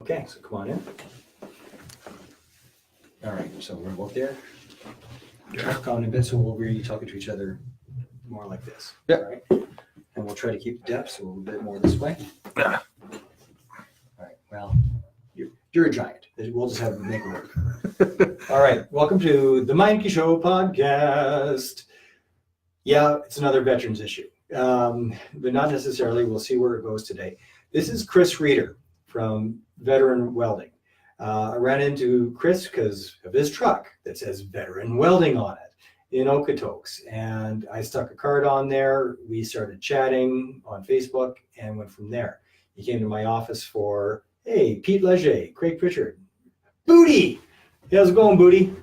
Okay, so come on in. All right, so we're both there. Talk on a bit, so we'll be talking to each other more like this. Yeah. All right. And we'll try to keep the depth so a little bit more this way. Yeah. All right, well, you're a giant. We'll just have to make it work. All right, welcome to the Meincke Show podcast. Yeah, it's another veterans issue, but not necessarily. We'll see where it goes today. This is Chris Reeder from Veteran Welding. I ran into Chris because of his truck that says Veteran Welding on it in Okotoks. And I stuck a card on there. We started chatting on Facebook and went from there. He came to my office for, hey, Pete Leger, Craig Pritchard, Booty. How's it going, Booty?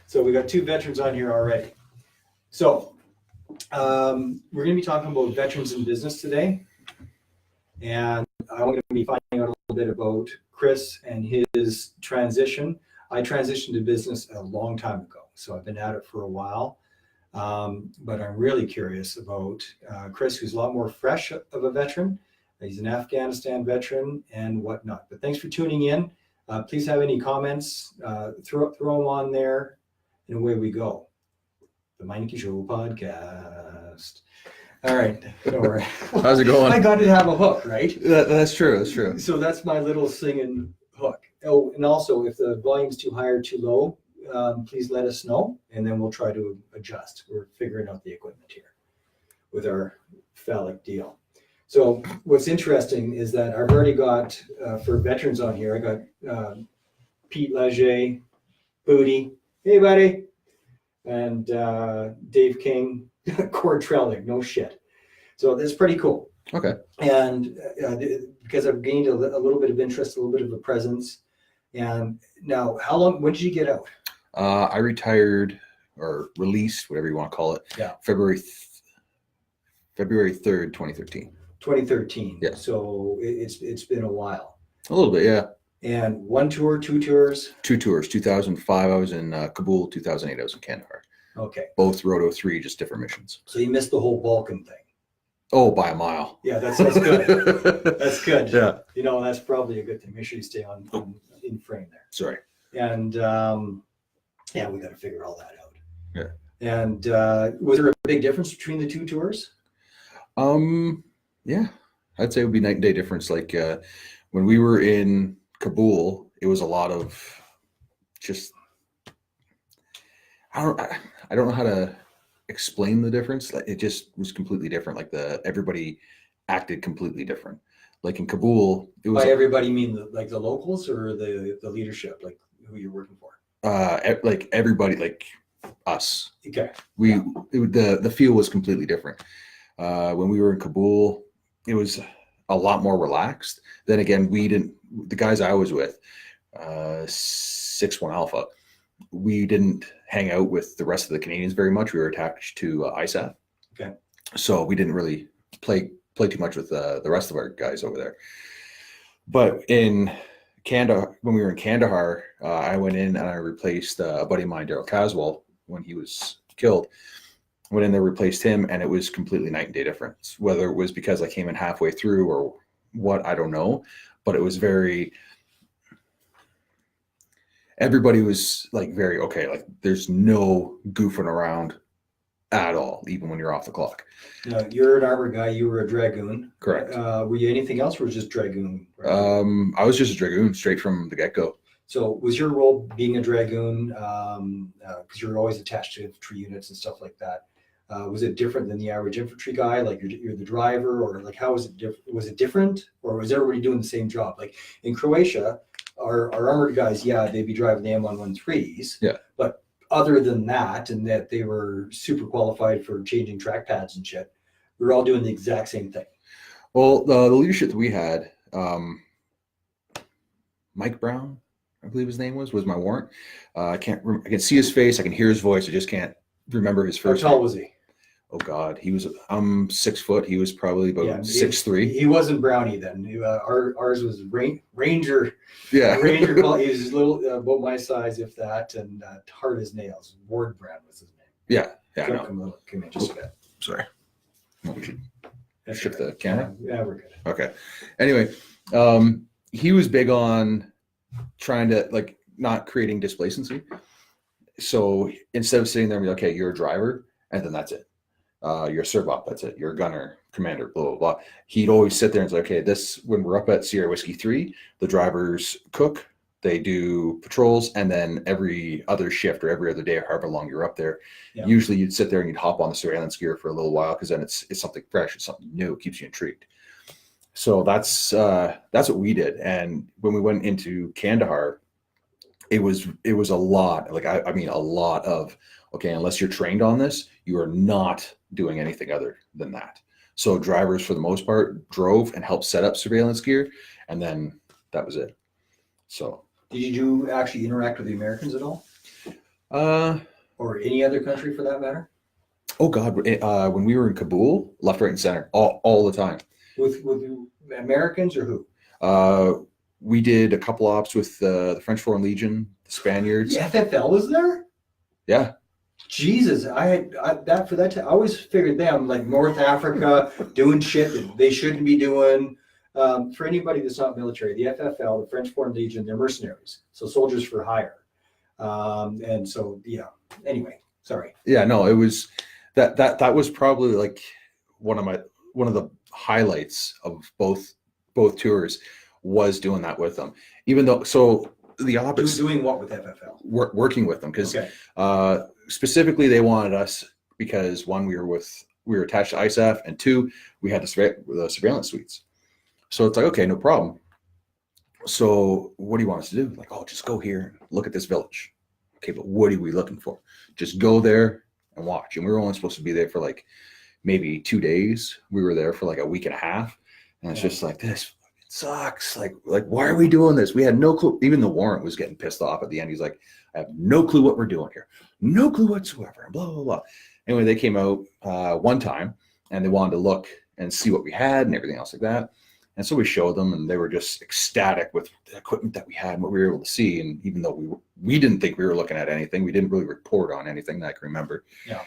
So we got two veterans on here already. So we're going to be talking about veterans in business today. And I'm going to be finding out a little bit about Chris and his transition. I transitioned to business a long time ago, so I've been at it for a while. But I'm really curious about Chris, who's a lot more fresh of a veteran. He's an Afghanistan veteran and whatnot. But thanks for tuning in. Please have any comments, throw them on there, and away we go. The Meincke Show podcast. All right. Don't worry. How's it going? I got to have a hook, right? That's true. That's true. So that's my little singing hook. Oh, and also if the volume's too high or too low, please let us know, and then we'll try to adjust. We're figuring out the equipment here with our phallic deal. So what's interesting is that I've already got, for veterans on here, I got Pete Leger, Booty, hey buddy, and Dave King, Cord Trellick, no shit. So that's pretty cool. Okay. And because I've gained a little bit of interest, a little bit of a presence. And now, when did you get out? I retired or released, whatever you want to call it. Yeah. February 3rd, 2013. 2013. Yeah. So it's been a while. A little bit, yeah. And one tour, two tours? Two tours. 2005, I was in Kabul. 2008, I was in Kandahar. Okay. Both Roto 3, just different missions. So you missed the whole Balkan thing. Oh, by a mile. Yeah, that's good. That's good. Yeah. You know, that's probably a good thing. Make sure you stay in frame there. Sorry. And yeah, we got to figure all that out. Yeah. And was there a big difference between the two tours? Yeah, I'd say it would be night and day difference. Like when we were in Kabul, it was a lot of just, I don't know how to explain the difference. Like it just was completely different. Like everybody acted completely different. Like in Kabul, it was by everybody, you mean like the locals or the leadership, like who you're working for? Like everybody, like us. Okay. The feel was completely different. When we were in Kabul, it was a lot more relaxed. Then again, the guys I was with, 6-1 Alpha, we didn't hang out with the rest of the Canadians very much. We were attached to ISAF. Okay. So we didn't really play too much with the rest of our guys over there. But in Kandahar, when we were in Kandahar, I went in and I replaced a buddy of mine, Daryl Caswell, when he was killed. Went in there, replaced him, and it was completely night and day difference. Whether it was because I came in halfway through or what, I don't know. But it was everybody was like very okay. Like there's no goofing around at all, even when you're off the clock. Now, you're an armor guy. You were a dragoon. Correct. Were you anything else, or was just dragoon? Right? I was just a dragoon straight from the get-go. So was your role being a dragoon, because you're always attached to infantry units and stuff like that? Was it different than the average infantry guy? Like you're the driver, or like how was it different? Was it different, or was everybody doing the same job? Like in Croatia, our armored guys, yeah, they'd be driving the M113s. Yeah. But other than that, and that they were super qualified for changing track pads and shit, we were all doing the exact same thing. Well, the leadership that we had, Mike Brown, I believe his name was my warrant. I can't remember. I can see his face. I can hear his voice. I just can't remember his first name. How tall name. was he? Oh God, he was 6 foot. He was probably about 6'3". He wasn't Brownie then. Ours was Ranger. Yeah, Ranger. He was a little about my size, if that, and hard as nails. Ward Brown was his name. Yeah. Come in just a bit. Sorry. Well, we should That's shift right. the camera. Yeah, we're good. Okay. Anyway, he was big on trying to like not creating displacency. So instead of sitting there and be like, okay, you're a driver, and then that's it. You're a serve op, that's it. You're a gunner, commander, blah, blah, blah. He'd always sit there and say, okay, this, when we're up at Sierra Whiskey 3, the drivers cook, they do patrols, and then every other shift or every other day, or however long you're up there, usually you'd sit there and you'd hop on the surveillance gear for a little while, because then it's something fresh, it's something new, it keeps you intrigued. So that's what we did. And when we went into Kandahar, it was a lot, like I mean a lot of, okay, unless you're trained on this, you are not doing anything other than that. So drivers, for the most part, drove and helped set up surveillance gear, and then that was it. So did you actually interact with the Americans at all? Or any other country for that matter? Oh God, when we were in Kabul, left, right, and center, all the time. With Americans or who? We did a couple ops with the French Foreign Legion, the Spaniards. The FFL was there? Yeah. Jesus, I always figured them like North Africa doing shit that they shouldn't be doing. For anybody that's not military, the FFL, the French Foreign Legion, they're mercenaries, so soldiers for hire. And so, yeah. Anyway, sorry. Yeah, no, it was that was probably like one of the highlights of both tours was doing that with them. Even though, so the opposite. Doing what with FFL? Working with them, because specifically they wanted us because one, we were attached to ISAF, and two, we had the surveillance suites. So it's like, okay, no problem. So what do you want us to do? Like, oh, just go here, look at this village. Okay, but what are we looking for? Just go there and watch. And we were only supposed to be there for like maybe 2 days. We were there for like a week and a half, and it's just like, this sucks. Like why are we doing this? We had no clue. Even the warrant was getting pissed off at the end. He's like, I have no clue what we're doing here. No clue whatsoever. And blah, blah, blah. Anyway, they came out one time and they wanted to look and see what we had and everything else like that. And so we showed them, and they were just ecstatic with the equipment that we had and what we were able to see. And even though we didn't think we were looking at anything, we didn't really report on anything that I can remember. Yeah.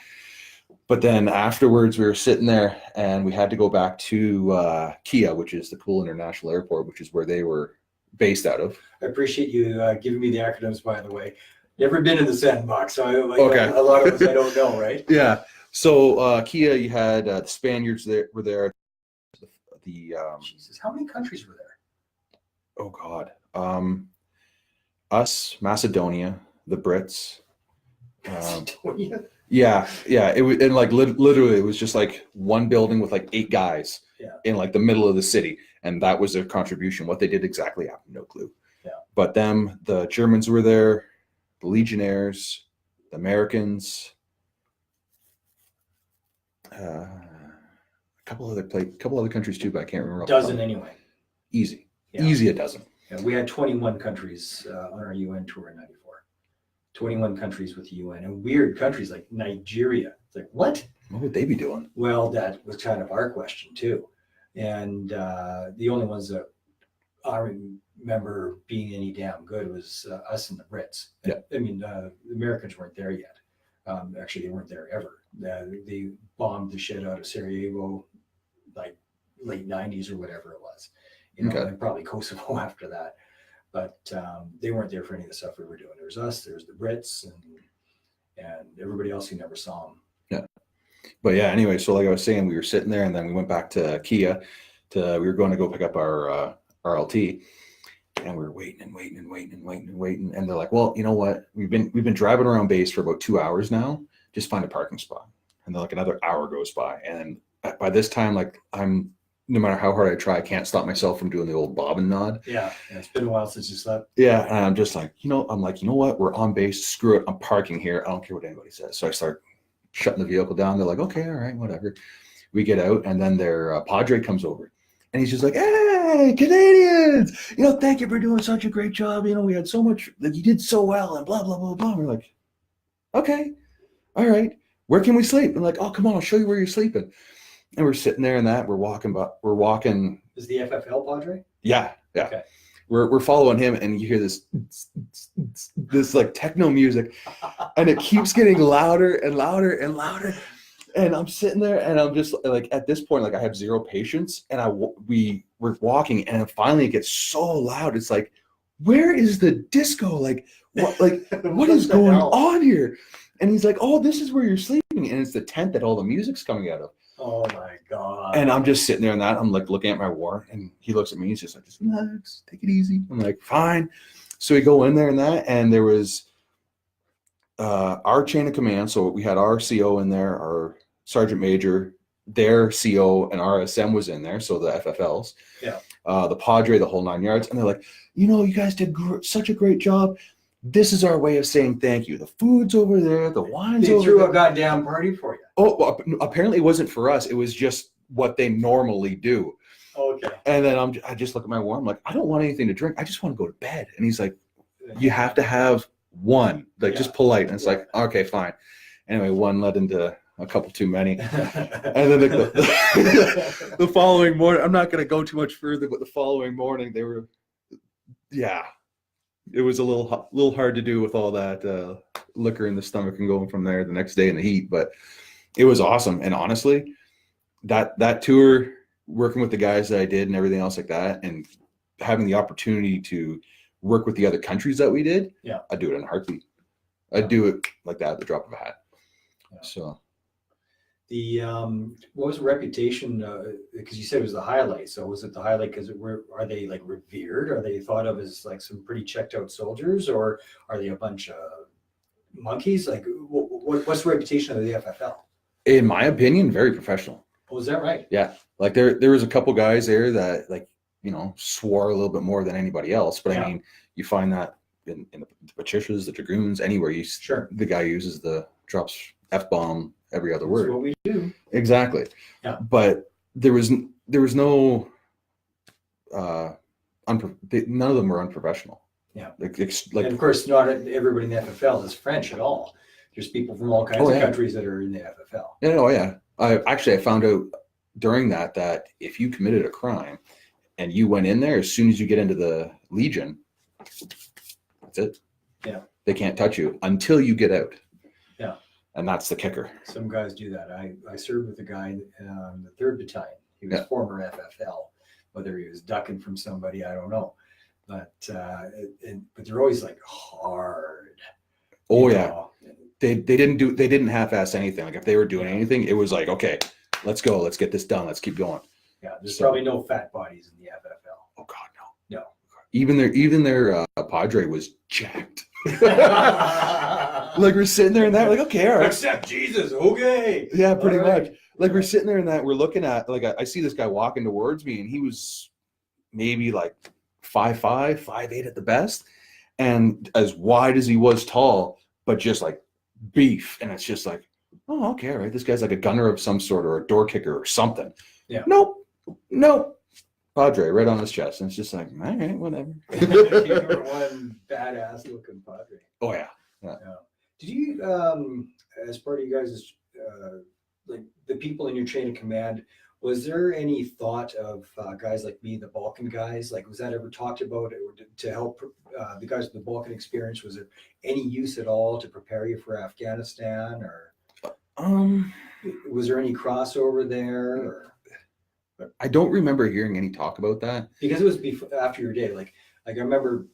But then afterwards, we were sitting there and we had to go back to Kia, which is the Kabul International Airport, which is where they were based out of. I appreciate you giving me the acronyms, by the way. Never been in the sandbox, so okay. A lot of us I don't know, right? Yeah. So Kia, you had the Spaniards were there. Jesus, how many countries were there? Oh God. Us, Macedonia, the Brits. Macedonia? Yeah. It was, and like literally, it was just like one building with like 8 guys in like the middle of the city, and that was their contribution. What they did exactly, I have no clue. Yeah. But the Germans were there, the Legionnaires, the Americans, a couple other countries too, but I can't remember. A dozen anyway. Easy a dozen. Yeah, we had 21 countries on our UN tour in '94. 21 countries with the UN, and weird countries like Nigeria. It's like, what? What would they be doing? Well, that was kind of our question too. And the only ones that I remember being any damn good was us and the Brits. Yeah. I mean, the Americans weren't there yet. Actually, they weren't there ever. They bombed the shit out of Sarajevo, like late '90s or whatever it was. And probably Kosovo after that. But they weren't there for any of the stuff we were doing. There was us, there was the Brits, and everybody else who never saw them. Yeah. But yeah, anyway, so like I was saying, we were sitting there, and then we went back to Kia. We were going to go pick up our RLT, and we were waiting. And they're like, well, you know what? We've been driving around base for about 2 hours now. Just find a parking spot. And then like another hour goes by, and by this time, like no matter how hard I try, I can't stop myself from doing the old bob and nod. Yeah, it's been a while since you slept. Yeah, and I'm just like, you know what? We're on base. Screw it. I'm parking here. I don't care what anybody says. So I start shutting the vehicle down. They're like, okay, all right, whatever. We get out, and then their Padre comes over, and he's just like, hey, Canadians, thank you for doing such a great job. We had so much, like, you did so well, and blah, blah, blah, blah. We're like, okay, all right. Where can we sleep? And like, oh, come on, I'll show you where you're sleeping. And we're sitting there and we're walking. Is the FFL Padre? Yeah. Okay. We're following him, and you hear this like techno music, and it keeps getting louder and louder and louder. And I'm sitting there, and I'm just like, at this point, like, I have zero patience, and we're walking, and finally it gets so loud. It's like, where is the disco? Like, what is the going hell? on here? And he's like, oh, this is where you're sleeping. And it's the tent that all the music's coming out of. Oh my God. And I'm just sitting there and I'm like looking at my warrant, and he looks at me. He's just like, just relax, take it easy. I'm like, fine. So we go in there and there was our chain of command. So we had our CO in there, our sergeant major, their CO, and RSM was in there. So the FFLs, the Padre, the whole 9 yards. And they're like, you guys did such a great job. This is our way of saying thank you. The food's over there, the wine's over there. They threw a goddamn party for you. Oh, well, apparently it wasn't for us. It was just what they normally do. Okay. And then I just look at my warrant. I'm like, I don't want anything to drink. I just want to go to bed. And he's like, you have to have one, like just polite. And it's like, okay, fine. Anyway, one led into a couple too many. And then the following morning, I'm not going to go too much further, but the following morning they were, it was a little hard to do with all that liquor in the stomach and going from there the next day in the heat, but it was awesome. And honestly, that tour, working with the guys that I did and everything else like that, and having the opportunity to work with the other countries that we did, I'd do it in a heartbeat. I'd do it like that at the drop of a hat. So the what was the reputation? Because you said it was the highlight. So was it the highlight because are they like revered? Are they thought of as like some pretty checked out soldiers, or are they a bunch of monkeys? Like what's the reputation of the FFL? In my opinion, very professional. Oh, is that right? Yeah. Like there was a couple guys there that like, swore a little bit more than anybody else. But I mean, you find that in the Patricias, the Dragoons, anywhere the guy drops F-bomb every other word. That's what we do. Exactly. Yeah. But there was no none of them were unprofessional. Yeah. Like and of course, not everybody in the FFL is French at all. There's people from all kinds of countries that are in the FFL. Yeah. Oh yeah. I found out during that if you committed a crime and you went in there, as soon as you get into the Legion, that's it. Yeah. They can't touch you until you get out. Yeah. And that's the kicker. Some guys do that. I served with a guy in the 3rd Battalion. He was former FFL. Whether he was ducking from somebody, I don't know. But they're always like hard. Oh yeah. They didn't half-ass anything. Like if they were doing anything, it was like, okay, let's go, let's get this done, let's keep going. Yeah, there's probably no fat bodies in the FFL. Oh God, no. No. Even their Padre was jacked. Like we're sitting there in that, like, okay, all right. Accept Jesus, okay. Yeah, pretty much. Like we're sitting there in that, we're looking at, like I see this guy walking towards me, and he was maybe like 5'5", 5'8" at the best, and as wide as he was tall, but just like beef. And it's just like, oh, okay, all right, this guy's like a gunner of some sort or a door kicker or something. Yeah. Nope. Padre right on his chest. And it's just like, all right, whatever. You're one badass looking Padre. Oh yeah. Did you as part of you guys like the people in your chain of command, was there any thought of guys like me, the Balkan guys? Like, was that ever talked about to help the guys with the Balkan experience? Was there any use at all to prepare you for Afghanistan, or was there any crossover there? Or? I don't remember hearing any talk about that, because it was after your day. Like I remember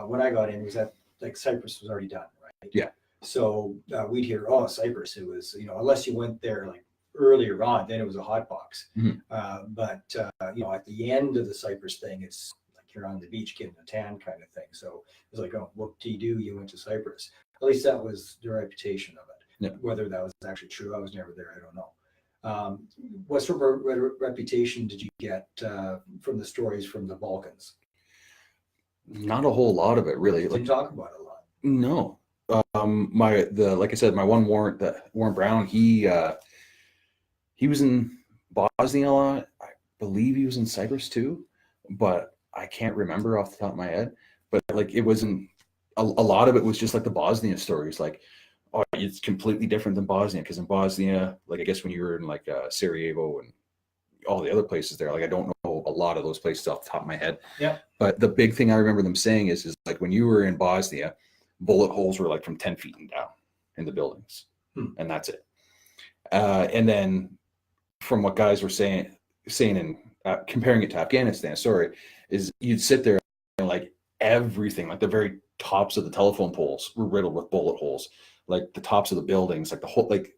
when I got in, it was at like Cyprus was already done, right? Yeah. So we'd hear, oh, Cyprus. It was, unless you went there like earlier on, then it was a hot box. Mm-hmm. But at the end of the Cyprus thing, it's like you're on the beach getting a tan kind of thing. So it was like, oh, what do you do? You went to Cyprus. At least that was the reputation of it. Yeah. Whether that was actually true, I was never there. I don't know. What sort of reputation did you get from the stories from the Balkans? Not a whole lot of it, really. Didn't talk about it a lot. No. Like I said, my one warrant, Warrant Brown, he was in Bosnia a lot. I believe he was in Cyprus too, but I can't remember off the top of my head. But like, it wasn't a lot of it was just like the Bosnia stories, like, oh, it's completely different than Bosnia, because in Bosnia, like, I guess when you were in like Sarajevo and all the other places there, like, I don't know a lot of those places off the top of my head. Yeah. But the big thing I remember them saying is like, when you were in Bosnia, bullet holes were like from 10 feet and down in the buildings. And that's it. And then from what guys were saying and comparing it to Afghanistan, is you'd sit there and like everything, like the very tops of the telephone poles were riddled with bullet holes, like the tops of the buildings, like the whole, like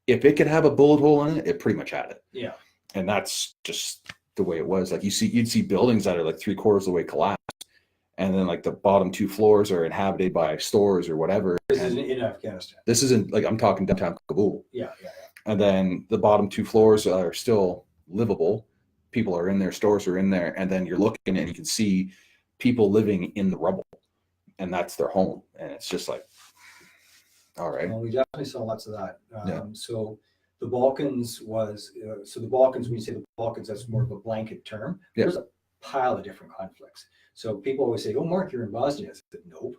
if it could have a bullet hole in it, it pretty much had it. Yeah. And that's just the way it was. Like you'd see buildings that are like 3/4 of the way collapsed, and then like the bottom 2 floors are inhabited by stores or whatever. This is in Afghanistan. This isn't, like, I'm talking downtown Kabul. Yeah. And then the bottom 2 floors are still livable. People are in there, stores are in there, and then you're looking and you can see people living in the rubble, and that's their home. And it's just like, all right. Well, we definitely saw lots of that. Yeah. So the Balkans was, the Balkans, when you say the Balkans, that's more of a blanket term. Yeah. There's a pile of different conflicts. So people always say, oh, Mark, you're in Bosnia. I said, nope.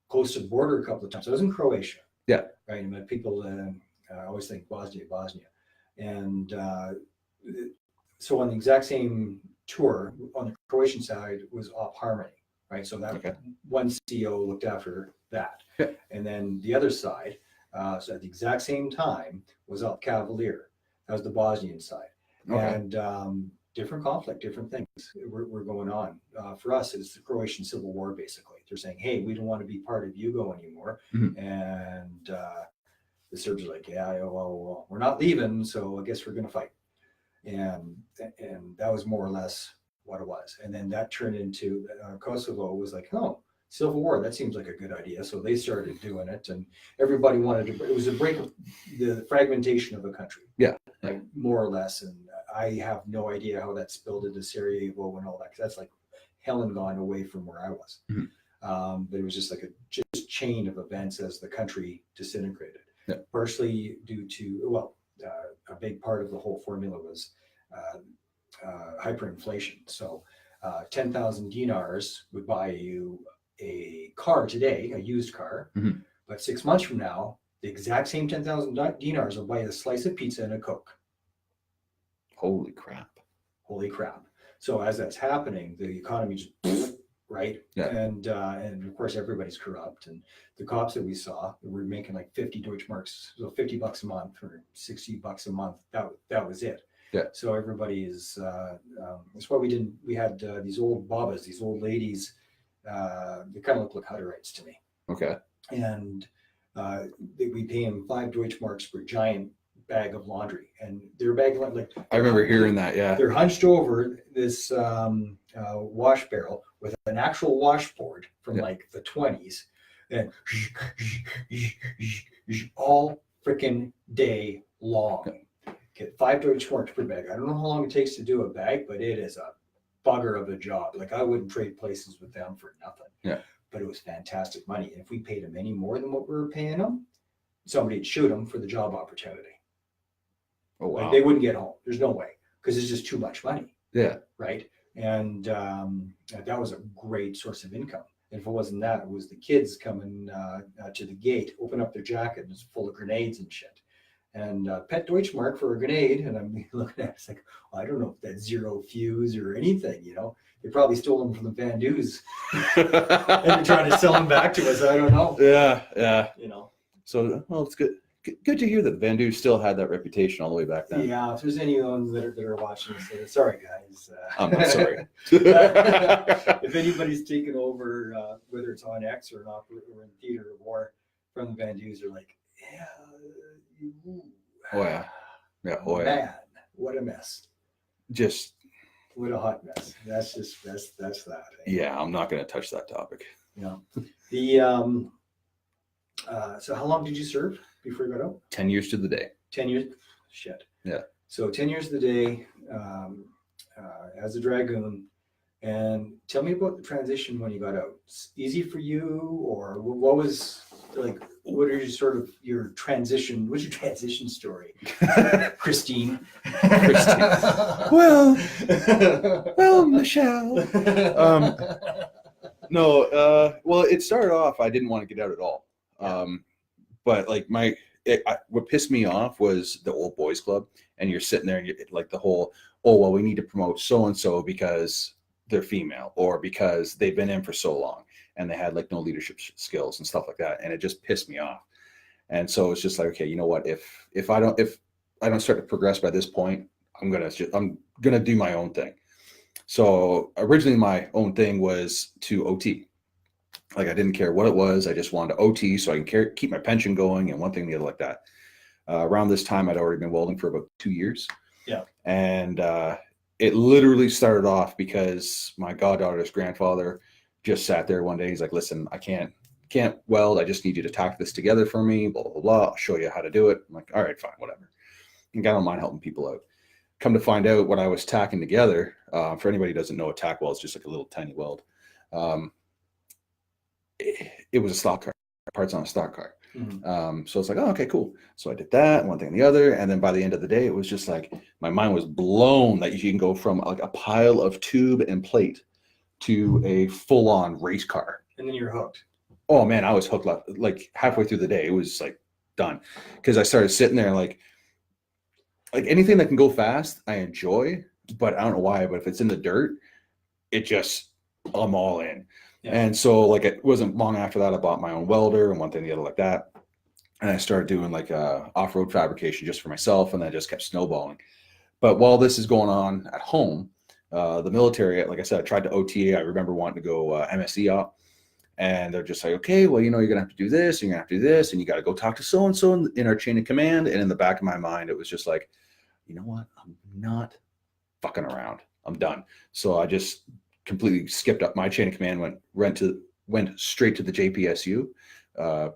Close to the border a couple of times. I was in Croatia. Yeah. Right. And people always think Bosnia. And so on the exact same tour, on the Croatian side was Op Harmony, right? So that one CEO looked after that. Yeah. And then the other side, so at the exact same time, was Op Cavalier. That was the Bosnian side. Okay. And different conflict, different things were going on. For us, it's the Croatian Civil War, basically. They're saying, hey, we don't want to be part of Yugo anymore. Mhm. And the Serbs are like, yeah, well, we're not leaving, so I guess we're going to fight. And that was more or less what it was. And then that turned into Kosovo was like, oh, Civil War, that seems like a good idea. So they started doing it, and everybody wanted to, it was a break of the fragmentation of a country. Yeah. Like, more or less. And I have no idea how that spilled into Sarajevo and all that, because that's like hell and gone away from where I was. Mm-hmm. But it was just like a just chain of events as the country disintegrated. Yeah. Partially due to, well, a big part of the whole formula was hyperinflation. So 10,000 dinars would buy you a car today, a used car. Mm-hmm. But 6 months from now, the exact same 10,000 dinars will buy a slice of pizza and a Coke. Holy crap. Holy crap. So as that's happening, the economy just, right? Yeah. And of course, everybody's corrupt. And the cops that we saw were making like 50 Deutschmarks, so $50 a month or $60 a month. That was it. Yeah. So everybody is, that's why we had these old babas, these old ladies, they kind of look like Hutterites to me. Okay. And we pay them 5 Deutschmarks for a giant bag of laundry, and their bag, like, I remember hearing that. Yeah. they're hunched over this wash barrel with an actual washboard from like the 20s, and all freaking day long. Get 5 Deutschmarks per bag. I don't know how long it takes to do a bag, but it is a bugger of a job. Like, I wouldn't trade places with them for nothing. Yeah. But it was fantastic money. And if we paid them any more than what we were paying them, somebody would shoot them for the job opportunity. Oh, wow. Like, they wouldn't get home. There's no way, because it's just too much money. Yeah. Right. And that was a great source of income. And if it wasn't that, it was the kids coming to the gate, open up their jacket, and it's full of grenades and shit. And pet Deutschmark for a grenade. And I'm looking at it, it's like, well, I don't know if that's zero fuse or anything, you know. They probably stole them from the Van Duys and they're trying to sell them back to us. I don't know. Yeah. You know. So, well, it's good to hear that Van Du still had that reputation all the way back then. Yeah, if there's anyone that are watching this, sorry guys. I'm not sorry. If anybody's taken over, whether it's on X or not, or in theater or war, from the Van Duys, are like, yeah. Oh yeah. Yeah. Oh yeah. Man, what a mess. Just. What a hot mess. That's that. Yeah, I'm not going to touch that topic. Yeah. The so how long did you serve before you got out? 10 years to the day. 10 years. Shit. Yeah. So 10 years of the day as a dragoon. And tell me about the transition when you got out. It's easy for you, or what was like? What are your transition? What's your transition story, Christine? Well, Michelle. No. Well, it started off, I didn't want to get out at all. But like what pissed me off was the old boys club, and you're sitting there and you're like the whole, oh, well, we need to promote so-and-so because they're female, or because they've been in for so long and they had like no leadership skills and stuff like that. And it just pissed me off. And so it's just like, okay, you know what, if I don't start to progress by this point, I'm gonna do my own thing. So originally my own thing was to OT. Like I didn't care what it was. I just wanted to OT so I can keep my pension going and one thing and the other like that. Around this time, I'd already been welding for about 2 years. Yeah. And it literally started off because my goddaughter's grandfather just sat there one day. He's like, listen, I can't weld. I just need you to tack this together for me, blah, blah, blah. I'll show you how to do it. I'm like, all right, fine, whatever. And I don't mind helping people out. Come to find out what I was tacking together, for anybody who doesn't know, a tack weld is just like a little tiny weld. It was a stock car, parts on a stock car. Mm-hmm. So it's like, oh, okay, cool. So I did that, one thing and the other. And then by the end of the day, it was just like, my mind was blown that you can go from like a pile of tube and plate to a full on race car. And then you're hooked. Oh man, I was hooked like halfway through the day. It was like done. Cause I started sitting there like anything that can go fast, I enjoy, but I don't know why, but if it's in the dirt, I'm all in. Yeah. And so like it wasn't long after that I bought my own welder and one thing the other like that, and I started doing like off-road fabrication just for myself, and then I just kept snowballing. But while this is going on at home, the military, like I said, I tried to OTA. I remember wanting to go MSE op, and they're just like, okay, well, you're gonna have to do this, and you're gonna have to do this, and you got to go talk to so and so in our chain of command. And in the back of my mind, it was just like, you know what, I'm not fucking around, I'm done. So I just completely skipped up my chain of command, went straight to the JPSU. I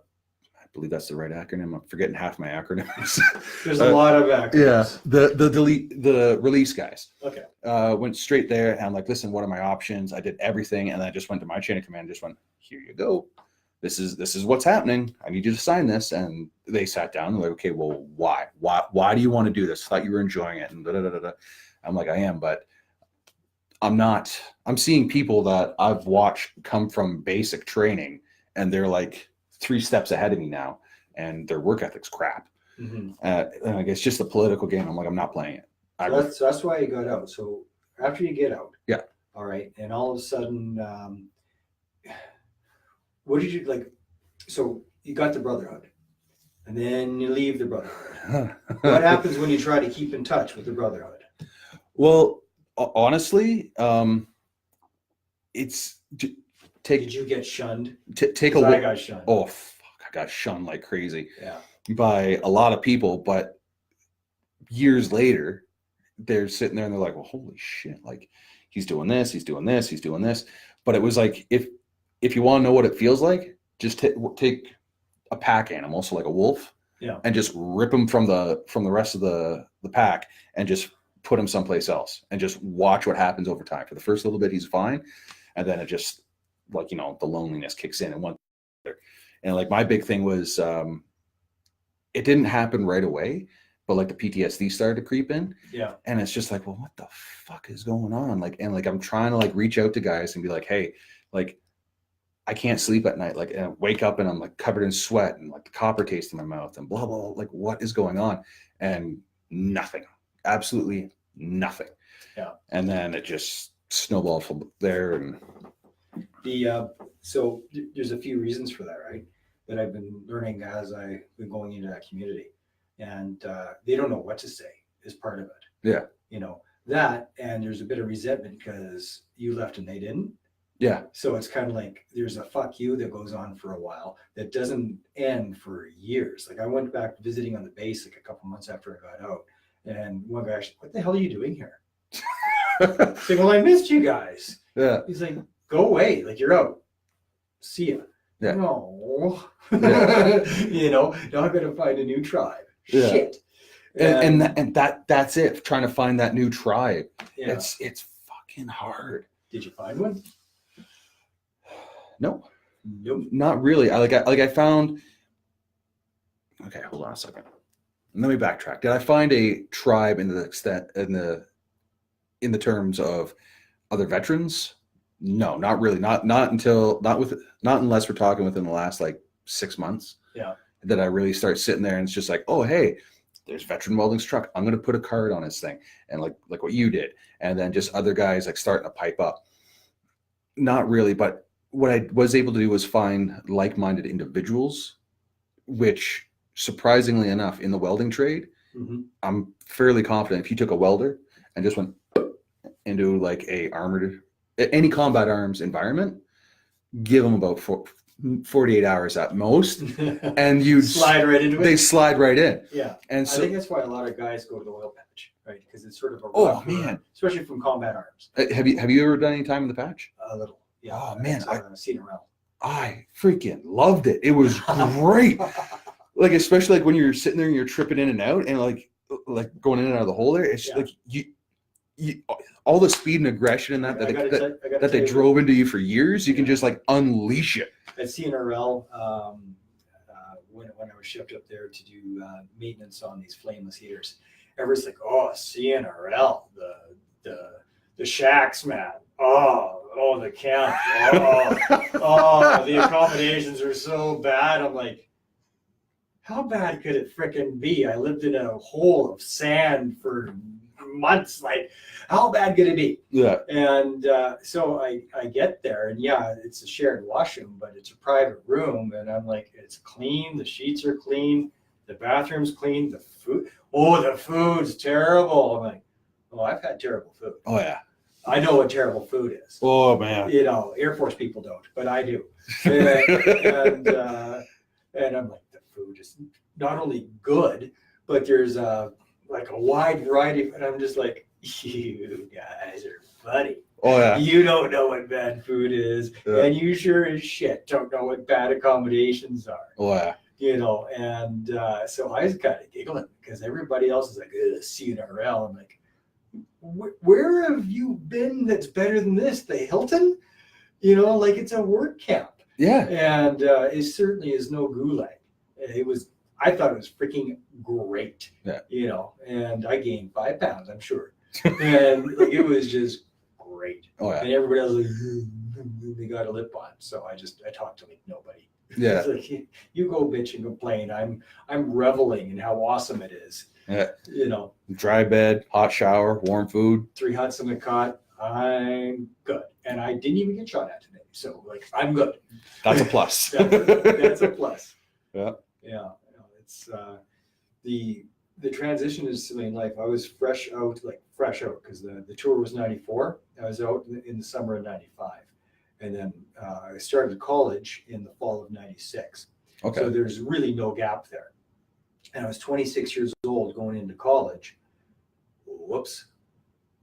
believe that's the right acronym. I'm forgetting half my acronyms. There's a lot of acronyms. Yeah, the release guys. Okay. Went straight there, and I'm like, listen, what are my options? I did everything, and I just went to my chain of command, just went, here you go. This is what's happening. I need you to sign this. And they sat down and they're like, okay, well, why do you want to do this? I thought you were enjoying it. And I'm like, I am, but I'm not. I'm seeing people that I've watched come from basic training, and they're like 3 steps ahead of me now, and their work ethic's crap. Mm-hmm. And I guess just the political game. I'm like, I'm not playing it. So that's why you got out. So after you get out, yeah, all right, and all of a sudden, what did you like? So you got the Brotherhood, and then you leave the Brotherhood. What happens when you try to keep in touch with the Brotherhood? Well, honestly, Did you get shunned? Take a look. I got shunned. Oh fuck, I got shunned like crazy. Yeah. By a lot of people, but years later, they're sitting there and they're like, well, holy shit, like he's doing this, he's doing this, he's doing this. But it was like, if you want to know what it feels like, just take a pack animal, so like a wolf, yeah, and just rip him from the rest of the pack and just put him someplace else and just watch what happens over time. For the first little bit, he's fine. And then it just like, the loneliness kicks in and one. And like my big thing was, it didn't happen right away, but like the PTSD started to creep in. Yeah. And it's just like, well, what the fuck is going on? Like, and like, I'm trying to like reach out to guys and be like, hey, like, I can't sleep at night. Like, and I wake up and I'm like covered in sweat and like the copper taste in my mouth and blah, blah, blah. Like, what is going on? And nothing, absolutely nothing. Yeah. And then it just snowballed from there. And so there's a few reasons for that, right? That I've been learning as I've been going into that community, and they don't know what to say is part of it. Yeah. That, and there's a bit of resentment because you left and they didn't. Yeah. So it's kind of like there's a fuck you that goes on for a while that doesn't end for years. Like I went back visiting on the base like a couple months after I got out, and one guy actually, what the hell are you doing here? Saying, well, I missed you guys. Yeah. He's like, go away, like you're out. See ya. Yeah. No. Yeah. Now I've got to find a new tribe. Yeah. Shit. And that's it. Trying to find that new tribe. Yeah. It's fucking hard. Did you find one? No. Nope. Not really. I found. Okay, hold on a second. Let me backtrack. Did I find a tribe in the terms of other veterans? No, not really. Not unless we're talking within the last like 6 months. Yeah. That I really start sitting there and it's just like, oh hey, there's Veteran Welding's truck. I'm gonna put a card on his thing, and like what you did, and then just other guys like starting to pipe up. Not really, but what I was able to do was find like-minded individuals, which surprisingly enough, in the welding trade, mm-hmm. I'm fairly confident if you took a welder and just went into like any combat arms environment, give them about 48 hours at most, and you slide right into it. They slide right in. Yeah, and so I think that's why a lot of guys go to the oil patch, right? Because it's sort of a rough, man, especially from combat arms. Have you ever done any time in the patch? A little, yeah. Oh man, I've seen around. I freaking loved it. It was great. Like, especially like when you're sitting there and you're tripping in and out, and like going in and out of the hole there. It's like you all the speed and aggression and that they drove into you for years. You can just like unleash it. At CNRL, when I was shipped up there to do maintenance on these flameless heaters, everyone's like, "Oh, CNRL, the shacks, man. Oh, the camp. The accommodations are so bad." I'm like, how bad could it frickin' be? I lived in a hole of sand for months. Like, how bad could it be? Yeah. And so I get there, and yeah, it's a shared washroom, but it's a private room, and I'm like, it's clean. The sheets are clean. The bathroom's clean. The food's terrible. I'm like, I've had terrible food. Oh yeah. I know what terrible food is. Oh man. Air Force people don't, but I do. And I'm like, the food is not only good, but there's like a wide variety. And I'm just like, you guys are funny. Oh yeah. You don't know what bad food is, and you sure as shit don't know what bad accommodations are. Oh yeah. And so I was kind of giggling because everybody else is like, CNRL. I'm like, where have you been that's better than this? The Hilton? Like it's a work camp. Yeah. And it certainly is no gulag. I thought it was freaking great. Yeah. And I gained 5 pounds, I'm sure. And like, it was just great. Oh yeah. And everybody else was like, they got a lip on. So I talked to like nobody. Yeah. It's like, you go bitch and complain. I'm reveling in how awesome it is. Yeah. Dry bed, hot shower, warm food. 3 huts in the cot. I'm good. And I didn't even get shot at today. So like, I'm good. That's a plus. That's a plus. Yeah. Yeah. It's the transition is civilian life. I was fresh out because the tour was 94. I was out in the summer of 95. And then I started college in the fall of 96. Okay. So there's really no gap there. And I was 26 years old going into college. Whoops.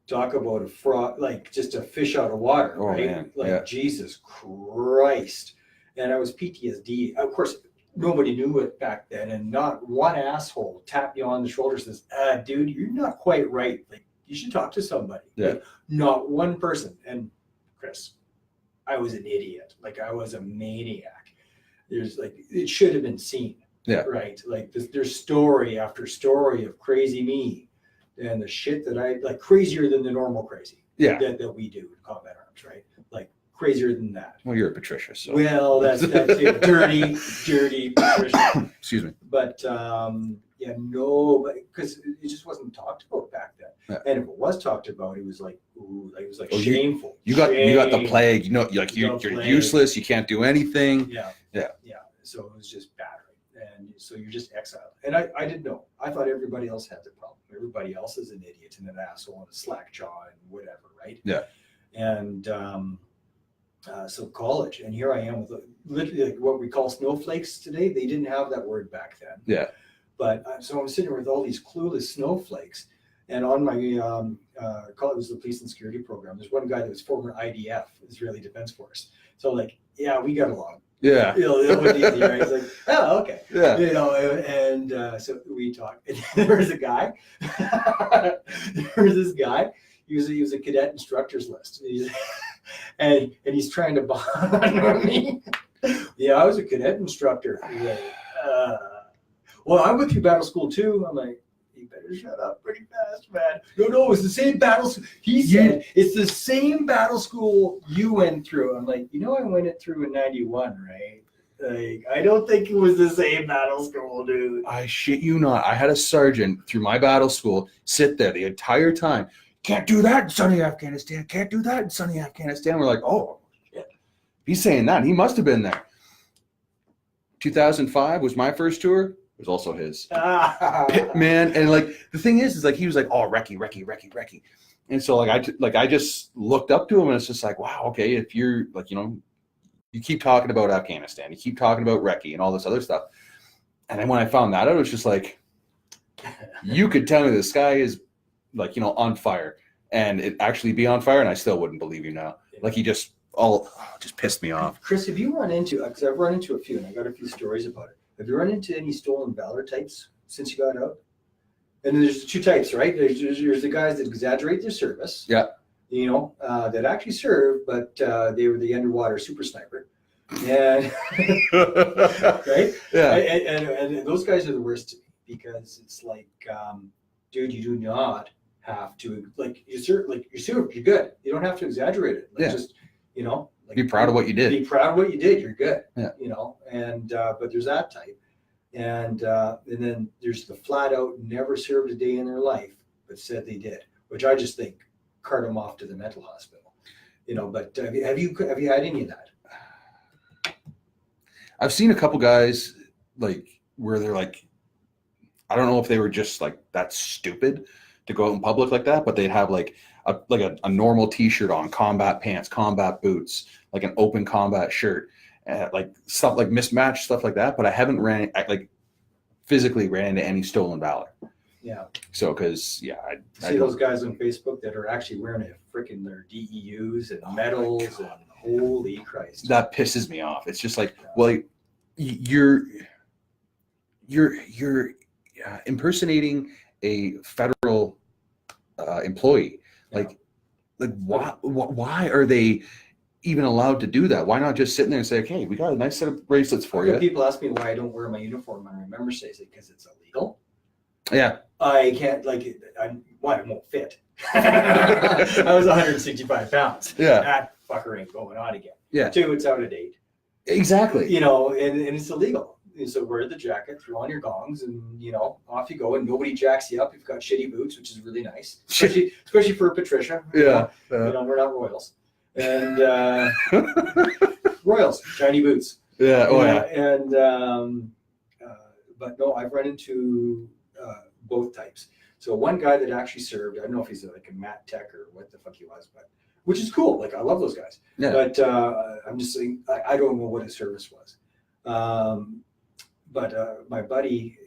Talk about a fraud, like just a fish out of water, right? Man. Like, yeah. Jesus Christ. And I was PTSD. Of course, nobody knew it back then. And not one asshole tapped me on the shoulder and says, dude, you're not quite right. Like, you should talk to somebody. Yeah. Like, not one person. And Chris, I was an idiot. Like, I was a maniac. There's like, it should have been seen. Yeah. Right. Like there's story after story of crazy me and the shit that I like, crazier than the normal crazy. Yeah. That we do in combat arms, right? Like crazier than that. Well, you're a Patricia, so. Well, that's it. dirty Patricia. Excuse me. But because it just wasn't talked about back then. Yeah. And if it was talked about, it was like, shameful. You got the plague. You're useless. You can't do anything. Yeah. Yeah. Yeah. So it was just bad. And so you're just exiled. And I didn't know. I thought everybody else had the problem. Everybody else is an idiot and an asshole and a slack jaw and whatever, right? Yeah. And so college, and here I am with literally like what we call snowflakes today. They didn't have that word back then. Yeah. But so I'm sitting with all these clueless snowflakes. And on my it was the police and security program. There's one guy that was former IDF, Israeli Defense Force. So like, yeah, we got along. Yeah. It was easy, right? He's like, oh, okay. Yeah. And so we talked. And there was a guy. There was this guy. He was a cadet instructors list. And he's trying to bond me. Yeah, I was a cadet instructor. He's like, well, I went through battle school too. I'm like, you better shut up pretty fast, man. No, it's the same battle school. He said, it's the same battle school you went through. I'm like, I went it through in 91, right? Like, I don't think it was the same battle school, dude. I shit you not. I had a sergeant through my battle school sit there the entire time. Can't do that in sunny Afghanistan. Can't do that in sunny Afghanistan. We're like, oh, shit. He's saying that. He must have been there. 2005 was my first tour. It was also his. Man, and like the thing is like he was like, oh, recce. And so I just looked up to him, and it's just like, wow, okay, if you're like, you keep talking about Afghanistan, you keep talking about Recce and all this other stuff. And then when I found that out, it was just like, you could tell me the sky is like, on fire, and it actually be on fire, and I still wouldn't believe you now. Like he just pissed me off. Chris, have you run into, because I've run into a few, and I got a few stories about it. Have you run into any stolen valor types since you got out? And there's two types, right? There's the guys that exaggerate their service. Yeah. That actually served, but they were the underwater super sniper. And right? Yeah. And those guys are the worst to me, because it's like, dude, you do not have to, like, you serve, you're good. You don't have to exaggerate it. Like, just, like, be proud of what you did. Be proud of what you did. You're good. Yeah. And but there's that type. And then there's the flat out never served a day in their life, but said they did, which I just think cart them off to the mental hospital. But have you had any of that? I've seen a couple guys like where they're like, I don't know if they were just like that stupid to go out in public like that, but they'd have like a normal t-shirt on, combat pants, combat boots, like an open combat shirt, like stuff like mismatched stuff like that. But I haven't physically ran into any stolen valor. Yeah. So, because I see those guys on Facebook that are actually wearing freaking their DEUs and medals, and holy Christ, that pisses me off. It's just like, well, you're impersonating a federal employee. Like why are they even allowed to do that? Why not just sit there and say, okay, we got a nice set of bracelets for you? People ask me why I don't wear my uniform on Remember Days, because it's illegal. Yeah. I can't, it won't fit. I was 165 pounds. Yeah. That fucker ain't going on again. Yeah. 2, it's out of date. Exactly. And it's illegal. So wear the jacket, throw on your gongs, and off you go. And nobody jacks you up. You've got shitty boots, which is really nice, especially for Patricia. Yeah. We're not royals. And royals, shiny boots. Yeah. Oh yeah. And but no, I've run into both types. So one guy that actually served, I don't know if he's like a Matt Tech or what the fuck he was, but which is cool. Like, I love those guys. Yeah. But I'm just saying, I don't know what his service was. But my buddy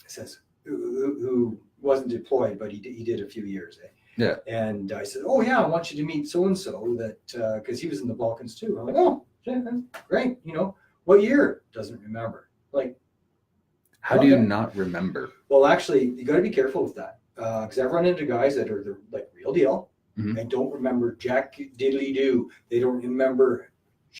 says, who wasn't deployed, but he did a few years. Yeah. And I said, oh yeah, I want you to meet so-and-so, that because he was in the Balkans too. I'm like, oh, yeah, great. What year? Doesn't remember. Like, how do you not remember? Well, actually, you got to be careful with that, because I've run into guys that are the real deal, mm-hmm. and don't remember jack diddly do. They don't remember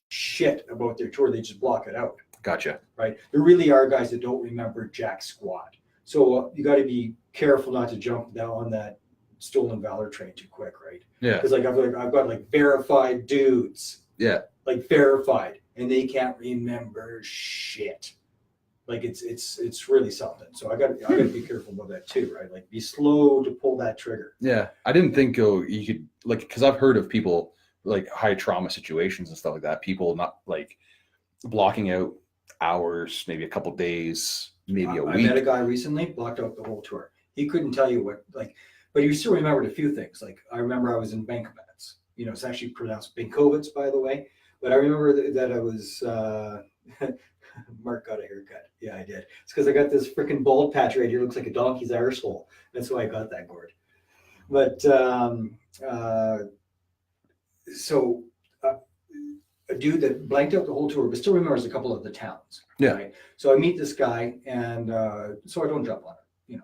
shit about their tour. They just block it out. Gotcha. Right. There really are guys that don't remember jack squat. So you got to be careful not to jump down on that stolen valor train too quick, right? Yeah. Because I've got verified dudes. Yeah. Verified, and they can't remember shit. It's really something. So I got to be careful about that too, right? Be slow to pull that trigger. Yeah, I didn't think you could because I've heard of people high trauma situations and stuff like that. People not blocking out hours, maybe a couple days, maybe a week. I met a guy recently, blocked out the whole tour. He couldn't tell you what but he still remembered a few things. I remember I was in Bankovats. It's actually pronounced Bankovats, by the way. But I remember that I was. Mark got a haircut. Yeah, I did. It's because I got this freaking bald patch right here. It looks like a donkey's arsehole. That's why I got that gourd. But so a dude that blanked out the whole tour, but still remembers a couple of the towns. Yeah. Right? So I meet this guy, and so I don't jump on him,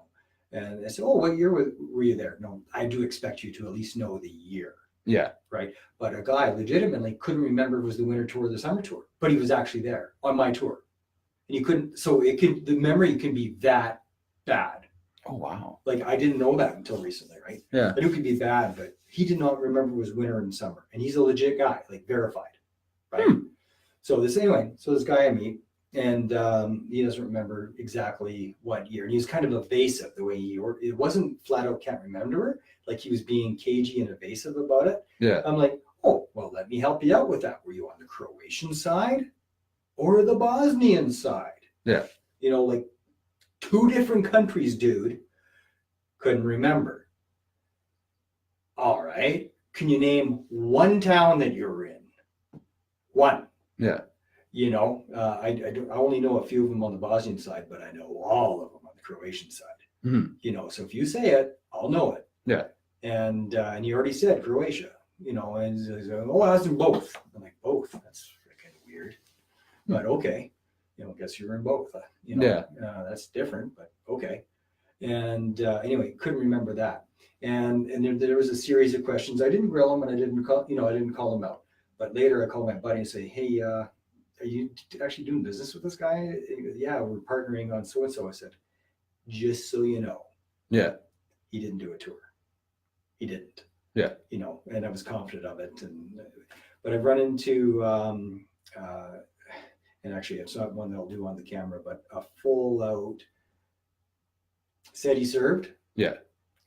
And I said, "Oh, what year were you there?" No, I do expect you to at least know the year. Yeah. Right. But a guy legitimately couldn't remember if it was the winter tour or the summer tour, but he was actually there on my tour. And you couldn't, so the memory can be that bad. Oh, wow. I didn't know that until recently, right? Yeah. I knew it could be bad, but he did not remember it was winter and summer. And he's a legit guy, verified. Right. So this guy I meet, and he doesn't remember exactly what year. And he was kind of evasive the way it wasn't flat out can't remember. He was being cagey and evasive about it. Yeah. I'm like, oh, well, let me help you out with that. Were you on the Croatian side or the Bosnian side? Yeah. Two different countries, dude. Couldn't remember. All right. Can you name one town that you're in? One. Yeah. You know, I only know a few of them on the Bosnian side, but I know all of them on the Croatian side. Mhm. You know, so if you say it, I'll know it. Yeah. And you already said Croatia, you know, and he's like, oh, I was in both. I'm like, both? That's kind of weird. But okay. You know, guess you were in both. You know, that's different, but okay. And anyway, couldn't remember that. And there was a series of questions. I didn't grill him, and I didn't call him out. But later, I called my buddy and say, "Hey, are you actually doing business with this guy?" And he goes, yeah, we're partnering on so and so. I said, just so you know, Yeah. he didn't do a tour. He didn't. Yeah. You know, and I was confident of it. But I've run into, and actually, it's not one that I'll do on the camera, but a full out. Said he served. Yeah.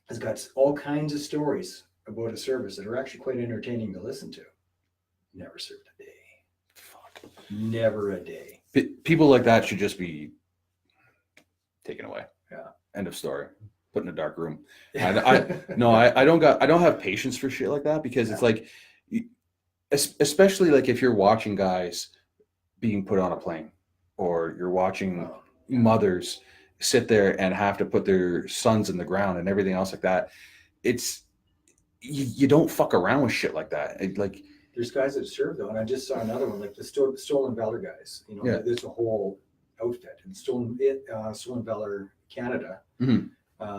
Has got all kinds of stories about a service that are actually quite entertaining to listen to. Never served a day. Fuck. Never a day. People like that should just be taken away. Yeah. End of story. Put in a dark room. I don't have patience for shit like that, because it's like, especially like if you're watching guys being put on a plane, or you're watching mothers sit there and have to put their sons in the ground and everything else like that. It's you don't fuck around with shit like that. There's guys that serve though, and I just saw another one, like the Stolen Valor guys. You know, there's a whole outfit, and Stolen Valor Canada,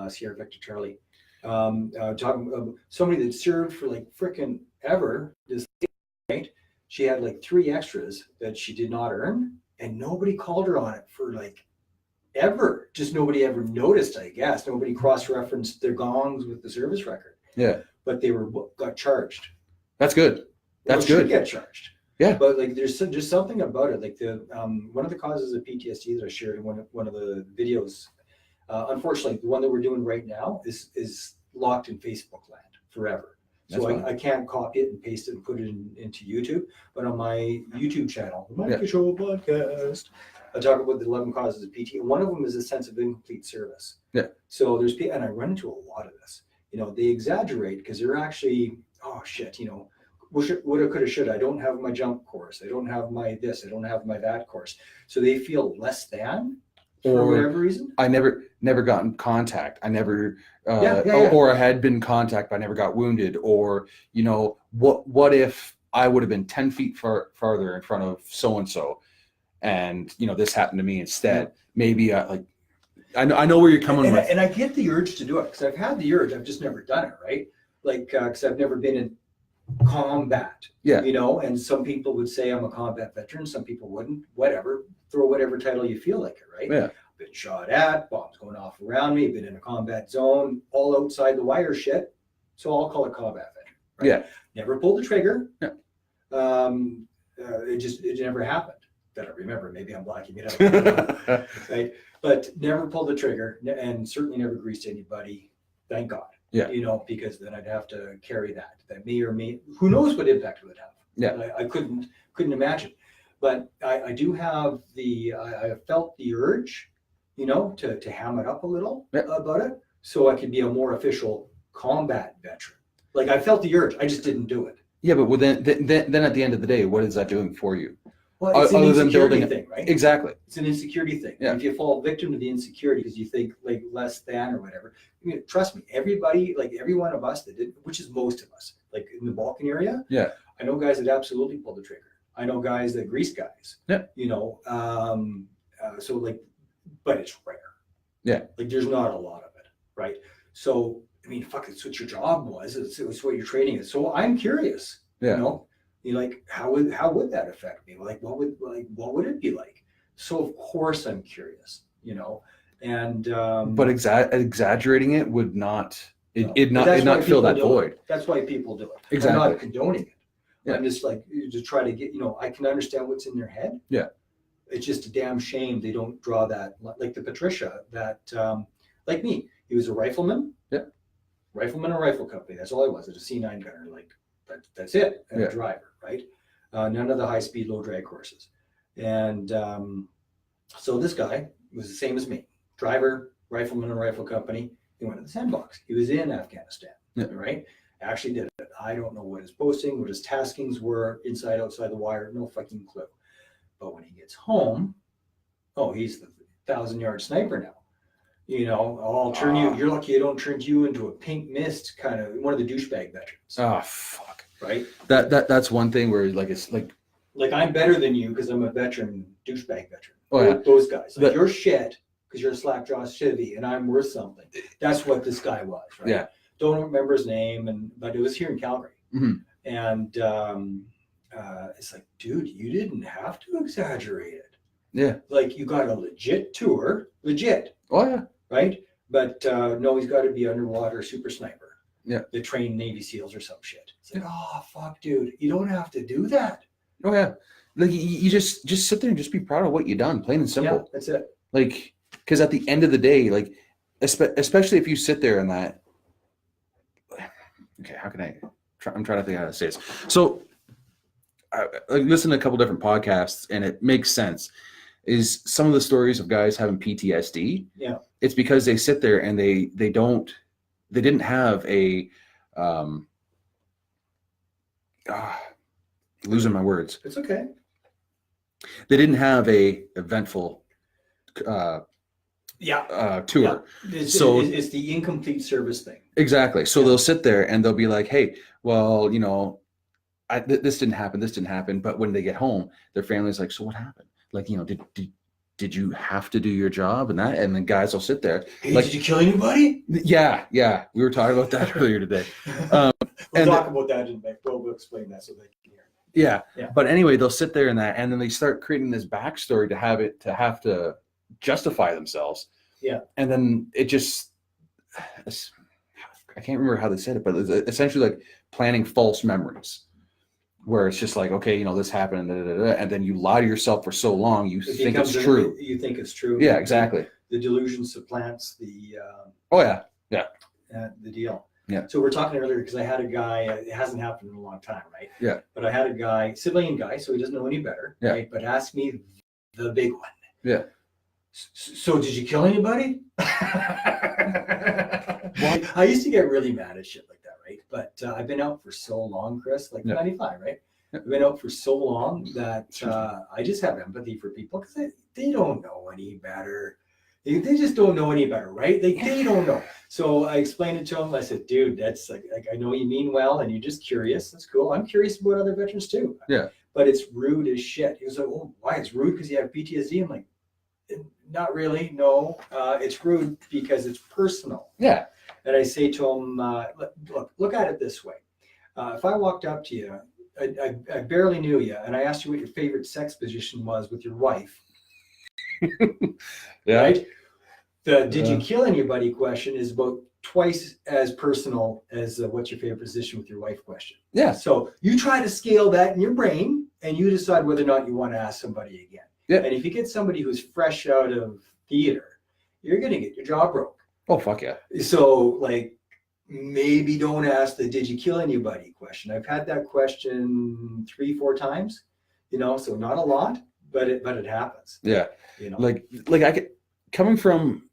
Sierra Victor Charlie, talking about somebody that served for like frickin' ever. This right, she had like 3 extras that she did not earn, and nobody called her on it for like ever. Just nobody ever noticed, I guess. Nobody cross-referenced their gongs with the service record. Yeah. But they got charged. That's good. That's good. Get charged. Yeah. But like there's something about it. Like the one of the causes of PTSD that I shared in one of the videos, unfortunately, the one that we're doing right now is locked in Facebook land forever. So I can't copy it and paste it and put it into YouTube. But on my YouTube channel, the Meincke Show podcast, I talk about the 11 causes of PT. One of them is a sense of incomplete service. Yeah. So there's people, and I run into a lot of this. You know, they exaggerate because they're actually, oh shit, you know, woulda, coulda, shoulda. I don't have my jump course. I don't have my this. I don't have my that course. So they feel less than for whatever reason. I never got in contact. I never, or I had been in contact, but I never got wounded. Or, you know, what if I would have been 10 feet farther in front of so-and-so, and, you know, this happened to me instead. Maybe I know where you're coming with. And I get the urge to do it, because I've had the urge. I've just never done it, right? Like, because I've never been in combat. Yeah. You know, and some people would say I'm a combat veteran. Some people wouldn't. Whatever. Throw whatever title you feel like it, right? Yeah. Been shot at, bombs going off around me, been in a combat zone, all outside the wire shit. So I'll call it combat veteran. Right? Yeah. Never pulled the trigger. Yeah. It never happened that I remember. Maybe I'm blacking it out. Right? But never pulled the trigger, and certainly never greased anybody. Thank God. Yeah. You know, because then I'd have to carry that may or may, who knows what impact it would have. Yeah. I couldn't imagine. But I do have I felt the urge, you know, to ham it up a little about it, so I could be a more official combat veteran. Like, I felt the urge, I just didn't do it. Yeah, but then at the end of the day, what is that doing for you? Well, it's an insecurity thing, right? Exactly. It's an insecurity thing. Yeah. If you fall victim to the insecurity because you think like less than or whatever, I mean, trust me, everybody, like every one of us that did, which is most of us, like in the Balkan area, yeah, I know guys that absolutely pulled the trigger. I know guys that grease guys. Yeah. You know, so like, but it's rare. Yeah. Like there's not a lot of it, right? So I mean, fuck, it's what your job was. It's what your training is. So I'm curious. Yeah. You know. You're like, how would that affect me? Like, what would it be like? So of course I'm curious, you know, and but exaggerating it would not not fill that void. That's why people do it. Exactly. I'm not condoning it. Yeah. I'm just like to try to get, you know, I can understand what's in their head. Yeah. It's just a damn shame they don't draw that, like the Patricia that like me. He was a rifleman. Yeah. Rifleman or rifle company. That's all I was. It's a C9 gunner. Like. That's it. And a driver, right? None of the high-speed, low-drag courses. And so this guy was the same as me. Driver, rifleman, and rifle company. He went to the sandbox. He was in Afghanistan, right? Actually did it. I don't know what his posting, what his taskings were, inside, outside the wire, no fucking clue. But when he gets home, oh, he's the 1,000-yard sniper now. You know, I'll turn you. You're lucky I don't turn you into a pink mist kind of one of the douchebag veterans. Oh fuck! Right. That's one thing where like it's like I'm better than you because I'm a veteran, douchebag veteran. Oh yeah, those guys. Like you're shit because you're a slack-jaw shivvy, and I'm worth something. That's what this guy was. Right? Yeah. Don't remember his name, but it was here in Calgary, and it's like, dude, you didn't have to exaggerate it. Yeah. Like you got a legit tour, legit. Oh yeah. Right? But no, he's got to be underwater super sniper. Yeah. The trained Navy SEALs or some shit. It's like, oh fuck, dude, you don't have to do that. Oh yeah. Like you just sit there and just be proud of what you done, plain and simple. Yeah, that's it. Like, because at the end of the day, like, especially if you sit there and that. Okay, how can I'm trying to think how to say this. So, I listened to a couple different podcasts, and it makes sense. Is some of the stories of guys having PTSD? Yeah, it's because they sit there and they didn't have a losing my words. It's okay. They didn't have a eventful tour. Yeah. So it's the incomplete service thing. Exactly. So they'll sit there and they'll be like, hey, well, you know, this didn't happen. But when they get home, their family's like, so what happened? Like, you know, did you have to do your job and that? And the guys will sit there. Hey, like, did you kill anybody? Yeah. We were talking about that earlier today. We'll talk about that in back. We'll explain that so they can hear. Yeah. But anyway, they'll sit there and that, and then they start creating this backstory to have to justify themselves. Yeah. And then it just, I can't remember how they said it, but it's essentially like planning false memories. Where it's just like, okay, you know, this happened, and then you lie to yourself for so long, you think it's true. You think it's true. Yeah, exactly. The delusion supplants the. The deal. Yeah. So we're talking earlier because I had a guy. It hasn't happened in a long time, right? Yeah. But I had a guy, civilian guy, so he doesn't know any better, right? But asked me the big one. Yeah. So did you kill anybody? I used to get really mad at shit like that, right? But I've been out for so long, Chris, like 95, right? I've been out for so long that I just have empathy for people because they don't know any better. They just don't know any better, right? They don't know. So I explained it to him. I said, dude, that's like I know you mean well and you're just curious. That's cool. I'm curious about other veterans too. Yeah. But it's rude as shit. He was like, oh, why? It's rude because you have PTSD? I'm like, not really, no. It's rude because it's personal. Yeah. And I say to him, look at it this way. If I walked up to you, I barely knew you, and I asked you what your favorite sex position was with your wife. Yeah. Right? The did you kill anybody question is about twice as personal as what's your favorite position with your wife question. Yeah. So you try to scale that in your brain, and you decide whether or not you want to ask somebody again. Yeah. And if you get somebody who's fresh out of theater, you're going to get your jaw broke. Oh, fuck yeah. So, like, maybe don't ask the did you kill anybody question. I've had that question 3-4 times, you know, so not a lot, but it happens. Yeah. You know, like I get coming from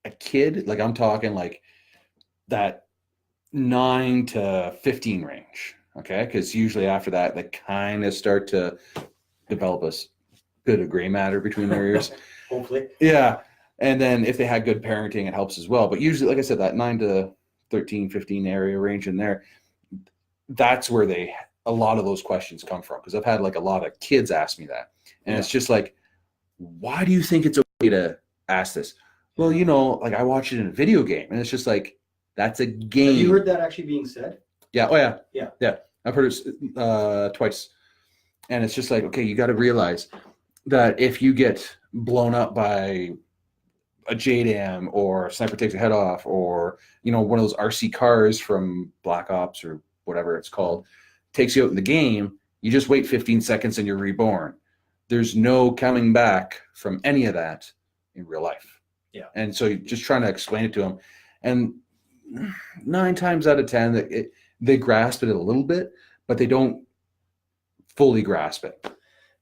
a kid, like I'm talking like that 9 to 15 range. Okay. Because usually after that, they kind of start to develop a bit of gray matter between their ears. Hopefully. Yeah. And then if they had good parenting, it helps as well. But usually, like I said, that 9 to 13, 15 area range in there, that's where a lot of those questions come from. Because I've had like a lot of kids ask me that. And it's just like, why do you think it's okay to ask this? Well, you know, like I watched it in a video game. And it's just like, that's a game. Have you heard that actually being said? Yeah. Oh, yeah. Yeah. Yeah. I've heard it twice. And it's just like, okay, you got to realize that if you get blown up by a JDAM or a sniper takes your head off, or, you know, one of those RC cars from Black Ops or whatever it's called, takes you out in the game, you just wait 15 seconds and you're reborn. There's no coming back from any of that in real life. Yeah. And so you're just trying to explain it to them. And 9 times out of 10, they grasp it a little bit, but they don't fully grasp it.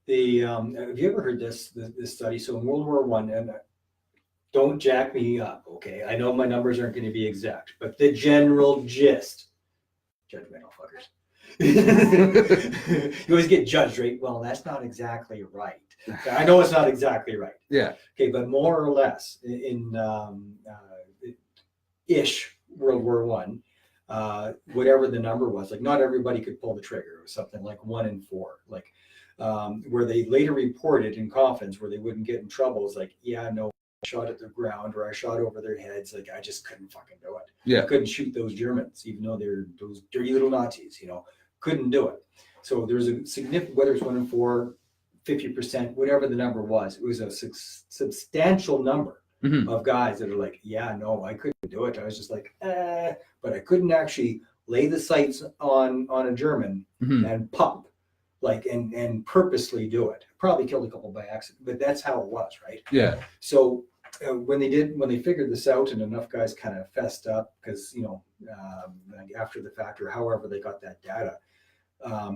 Have you ever heard this study? So in World War I, and don't jack me up, okay? I know my numbers aren't going to be exact, but the general gist Judgmental fuckers. You always get judged, right? Well, that's not exactly right. I know it's not exactly right. Yeah. Okay, but more or less in ish World War One, whatever the number was, like not everybody could pull the trigger. It was something like 1 in 4. Like where they later reported in coffins where they wouldn't get in trouble was like, yeah, no, I shot at the ground or I shot over their heads. Like I just couldn't fucking do it. Yeah. I couldn't shoot those Germans, even though they're those dirty little Nazis, couldn't do it. So there's a significant, whether it's 1 in 4, 50%, whatever the number was, it was a substantial number of guys that are like, yeah, no, I couldn't do it. I was just like, but I couldn't actually lay the sights on a German and pump, like, and purposely do it. Probably killed a couple by accident, but that's how it was, right? Yeah. So when they figured this out and enough guys kind of fessed up because, after the fact or however they got that data,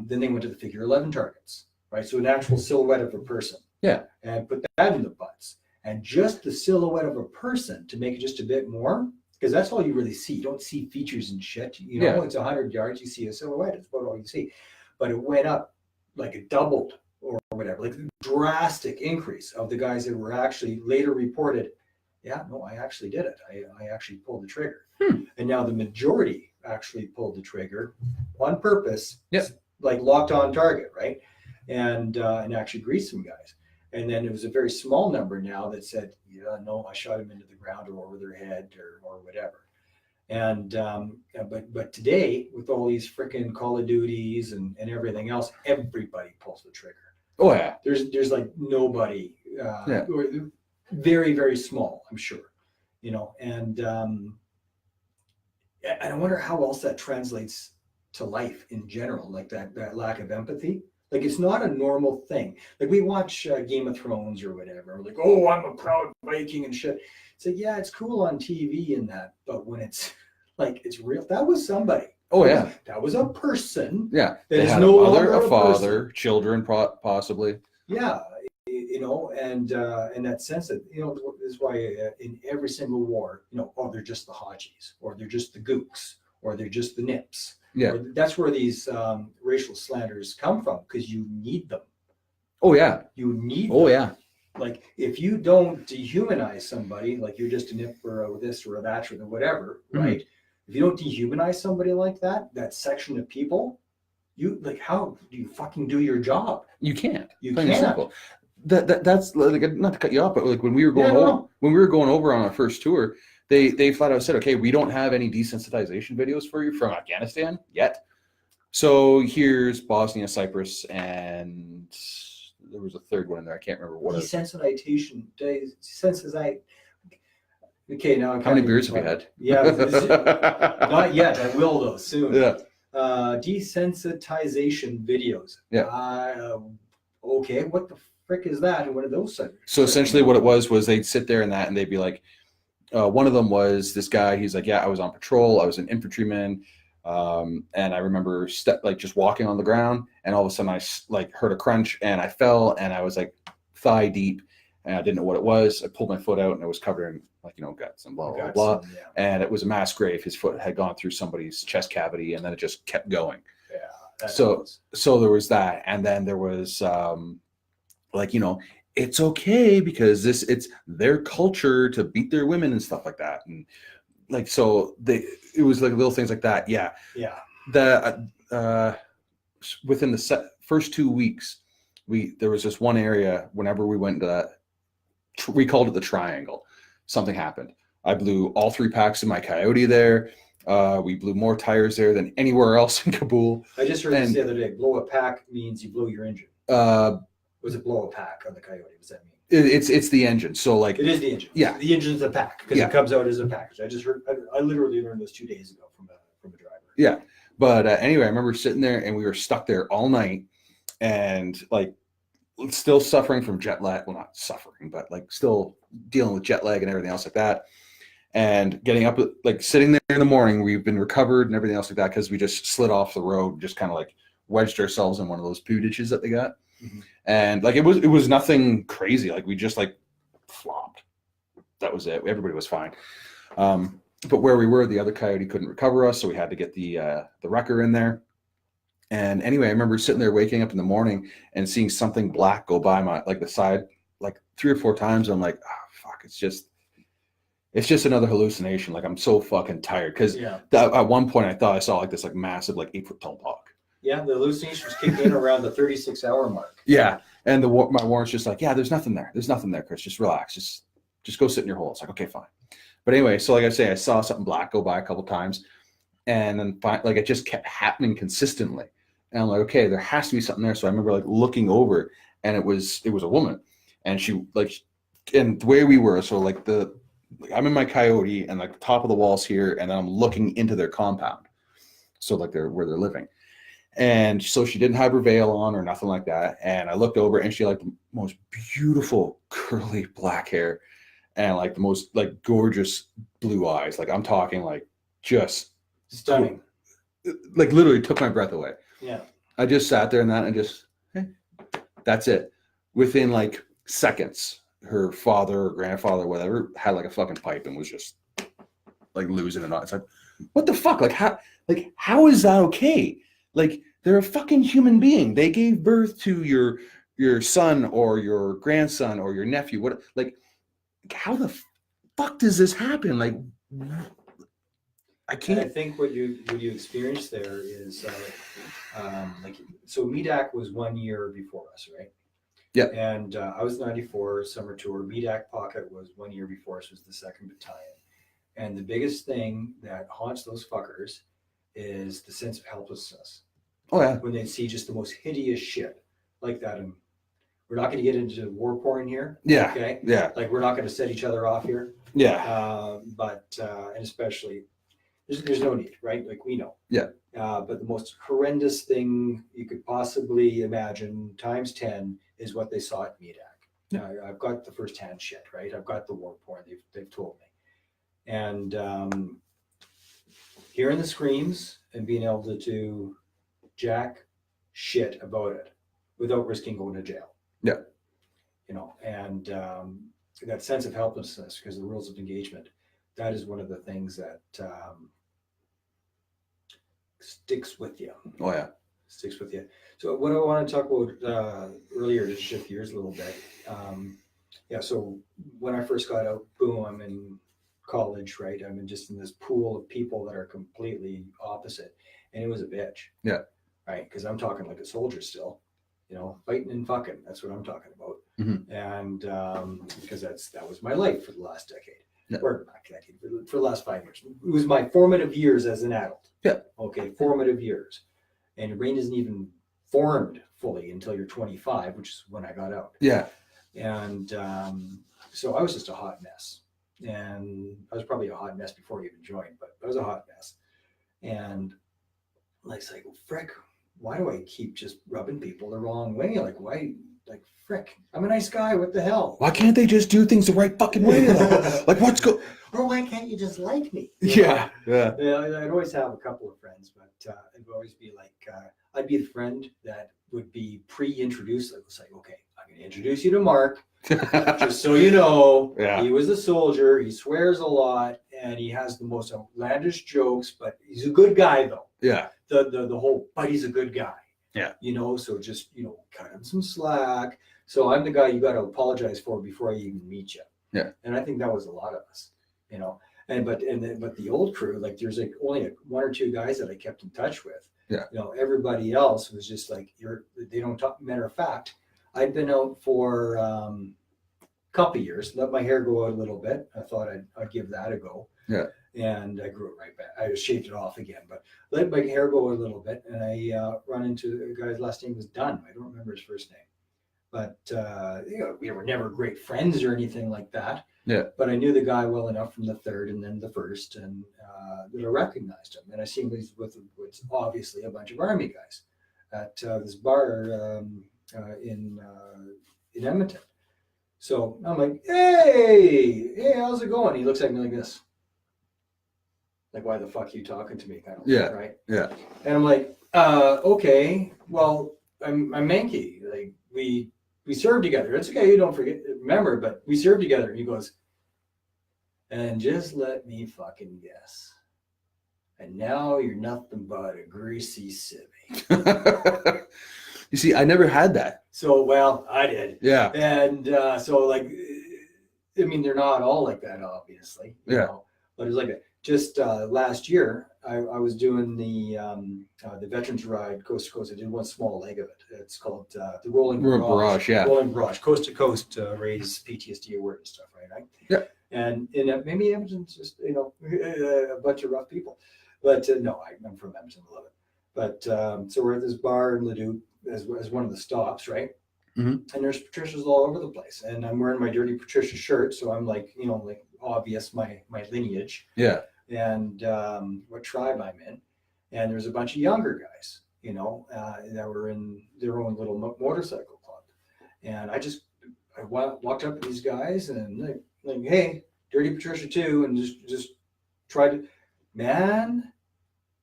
then they went to the figure 11 targets, right? So an actual silhouette of a person. Yeah. And put that in the butts. And just the silhouette of a person to make it just a bit more, because that's all you really see. You don't see features and shit. It's 100 yards, you see a silhouette. It's about all you see. But it went up like it doubled or whatever, like a drastic increase of the guys that were actually later reported, yeah, no, I actually did it. I actually pulled the trigger. And now the majority actually pulled the trigger on purpose, like locked on target, right? And actually greased some guys. And then it was a very small number now that said, yeah, no, I shot him into the ground or over their head or whatever. And but today, with all these freaking Call of Duties and everything else, everybody pulls the trigger. Oh yeah. There's like nobody, very, very small, I'm sure, and I wonder how else that translates to life in general, like that lack of empathy. Like it's not a normal thing. Like we watch Game of Thrones or whatever. Like, oh, I'm a proud Viking and shit. It's like, yeah, it's cool on TV and that, but when it's like it's real, that was somebody. Oh yeah, that was a person. Yeah, that is had no a mother, longer a father, person. children, possibly. Yeah, and that sense that this is why in every single war, oh, they're just the Hajis, or they're just the Gooks, or they're just the Nips. Yeah, that's where these racial slanders come from, because you need them. Oh yeah, you need. Oh them. yeah. Like if you don't dehumanize somebody, like you're just a nip or a this or a that or the whatever, right? If you don't dehumanize somebody like that section of people, you like, how do you fucking do your job? You can't. You can't. Simple. That's like, not to cut you off, but like when we were going over on our first tour, they flat out said, okay, we don't have any desensitization videos for you from Afghanistan yet. So here's Bosnia, Cyprus, and there was a third one in there. I can't remember what. Desensitization. Okay, now how many beers have you had? Yeah, not yet. I will though soon. Yeah. Desensitization videos. Yeah. Okay, what the frick is that? And what are those? So essentially, what it was they'd sit there and they'd be like, one of them was this guy. He's like, yeah, I was on patrol. I was an infantryman. And I remember just walking on the ground, and all of a sudden I like heard a crunch and I fell, and I was like thigh deep, and I didn't know what it was. I pulled my foot out and it was covered in guts and blah, blah, blah. Yeah. And it was a mass grave. His foot had gone through somebody's chest cavity, and then it just kept going. Yeah. So there was that. And then there was it's okay because it's their culture to beat their women and stuff like that. And it was like little things like that. Yeah. Yeah. Within the first 2 weeks, there was this one area, whenever we went into that, we called it the triangle. Something happened. I blew all 3 packs of my Coyote there. We blew more tires there than anywhere else in Kabul. I just heard this the other day. Blow a pack means you blow your engine. Was it blow a pack on the Coyote? What does that mean? It's the engine. So like it is the engine. Yeah, the engine's a pack because it comes out as a package. I just heard. I literally learned this 2 days ago from a driver. Yeah, but anyway, I remember sitting there and we were stuck there all night, and like still suffering from jet lag. Well, not suffering, but like still dealing with jet lag and everything else like that. And getting up, like sitting there in the morning, we've been recovered and everything else like that because we just slid off the road, just kind of like wedged ourselves in one of those poo ditches that they got. Mm-hmm. And like it was nothing crazy. Like we just like flopped. That was it. Everybody was fine. but where we were, the other coyote couldn't recover us, so we had to get the wrecker in there. And anyway, I remember sitting there waking up in the morning and seeing something black go by my like the side like 3 or 4 times. I'm like, oh fuck, it's just another hallucination. Like I'm so fucking tired because at one point I thought I saw like this like massive like 8-foot tall dog. Yeah, the hallucinations kick in around the 36-hour mark. Yeah, and my warrant's just like, yeah, there's nothing there. There's nothing there, Chris. Just relax. Just go sit in your hole. It's like, okay, fine. But anyway, so like I say, I saw something black go by a couple times, and then like it just kept happening consistently. And I'm like, okay, there has to be something there. So I remember like looking over, and it was a woman, and she like, and the way we were, so like I'm in my coyote, and like the top of the walls here, and then I'm looking into their compound, so like where they're living. And so she didn't have her veil on or nothing like that. And I looked over, and she had like the most beautiful curly black hair and like the most like gorgeous blue eyes. Like I'm talking like just stunning. Like literally took my breath away. Yeah. I just sat there and just, hey, that's it. Within like seconds, her father or grandfather or whatever had like a fucking pipe and was just like losing it on. It's like, what the fuck? Like how is that okay? Like they're a fucking human being. They gave birth to your son or your grandson or your nephew. What, like, how the fuck does this happen? Like, I can't. And I think what you experienced there is like, so MEDAC was 1 year before us, right? Yeah. And I was 94 summer tour. MEDAC Pocket was 1 year before us, was the 2nd Battalion. And the biggest thing that haunts those fuckers is the sense of helplessness. Oh yeah. When they see just the most hideous shit like that. And we're not going to get into war porn here. Yeah. Okay. Yeah. Like we're not going to set each other off here. Yeah. But and especially there's no need, right? Like we know. Yeah. But the most horrendous thing you could possibly imagine times 10 is what they saw at MEDAC. Yeah. I've got the first-hand shit, right? I've got the war porn. They've told me. And hearing the screams and being able to jack shit about it without risking going to jail. Yeah. You know, and that sense of helplessness because of the rules of engagement, that is one of the things that sticks with you. Oh yeah. Sticks with you. So what I want to talk about earlier, to shift gears a little bit. So when I first got out, boom, I'm in college, right? I'm just in this pool of people that are completely opposite. And it was a bitch. Yeah. Right? Because I'm talking like a soldier still, you know, fighting and fucking. That's what I'm talking about. Mm-hmm. And because that was my life for the last decade. Yeah. Or not decade, for the last 5 years. It was my formative years as an adult. Yeah. Okay, formative years. And your brain isn't even formed fully until you're 25, which is when I got out. Yeah. And so I was just a hot mess. And I was probably a hot mess before I even joined, but I was a hot mess. And like, it's like, well, frick, why do I keep just rubbing people the wrong way? Like, why? Like, frick, I'm a nice guy. What the hell? Why can't they just do things the right fucking way? Like, what's go? Or why can't you just like me? Yeah. Yeah. I'd always have a couple of friends, but it'd always be like, I'd be the friend that would be pre-introduced. It was like, okay, I'm going to introduce you to Mark. Just so you know, yeah. He was a soldier. He swears a lot, and he has the most outlandish jokes. But he's a good guy, though. Yeah. The whole, but he's a good guy. Yeah. You know, so just cut him some slack. So I'm the guy you got to apologize for before I even meet you. Yeah. And I think that was a lot of us. You know, but the old crew, like there's like only 1 or 2 guys that I kept in touch with. Yeah. You know, everybody else was just like they don't talk. Matter of fact, I'd been out for a couple of years, let my hair go out a little bit. I thought I'd give that a go. Yeah. And I grew it right back. I shaved it off again, but let my hair go a little bit. And I run into a guy's last name was Dunn. I don't remember his first name, but we were never great friends or anything like that. Yeah. But I knew the guy well enough from the 3rd and then the 1st, and that I recognized him. And I seen he's with obviously a bunch of Army guys at this bar in Edmonton. So I'm like, hey, how's it going? He looks at me like this. Like, why the fuck are you talking to me? Kind of. Yeah. Right. Yeah. And I'm like, okay, well, I'm Meincke. Like we served together. It's okay. You don't remember, but we served together. And he goes, And just let me fucking guess. And now you're nothing but a greasy civvy. You see, I never had that. So, well, I did. Yeah. And so, like, I mean, they're not all like that, obviously. You know, but it's like just last year, I was doing the Veterans Ride Coast to Coast. I did one small leg of it. It's called the Rolling Barrage. Yeah. Rolling Barrage, coast to coast, raise PTSD awareness stuff, right? Yeah. And maybe Edmonton's just, you know, a bunch of rough people. But no, I'm from Edmonton, I love it. But so we're at this bar in Leduc as one of the stops, right? Mm-hmm. And there's Patricias all over the place. And I'm wearing my dirty Patricia shirt. So I'm like, you know, like obvious my lineage. Yeah. And what tribe I'm in. And there's a bunch of younger guys, you know, that were in their own little motorcycle club. And I walked up to these guys and like, hey, dirty Patricia too. And just tried to, man,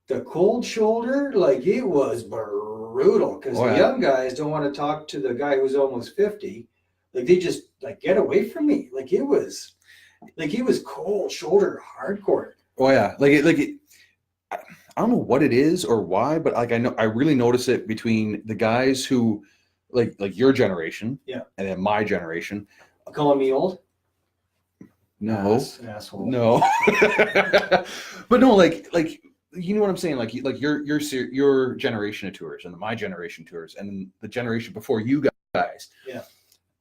the cold shoulder, like it was brutal because the young guys don't want to talk to the guy who's almost 50. Like they just like get away from me. Like it was cold shoulder hardcore. Oh yeah, I don't know what it is or why, but like I really notice it between the guys who like your generation, yeah, and then my generation. Calling me old? No, asshole. No, but no, like you know what I'm saying? Like your generation of tours and my generation tours and the generation before you guys. Yeah,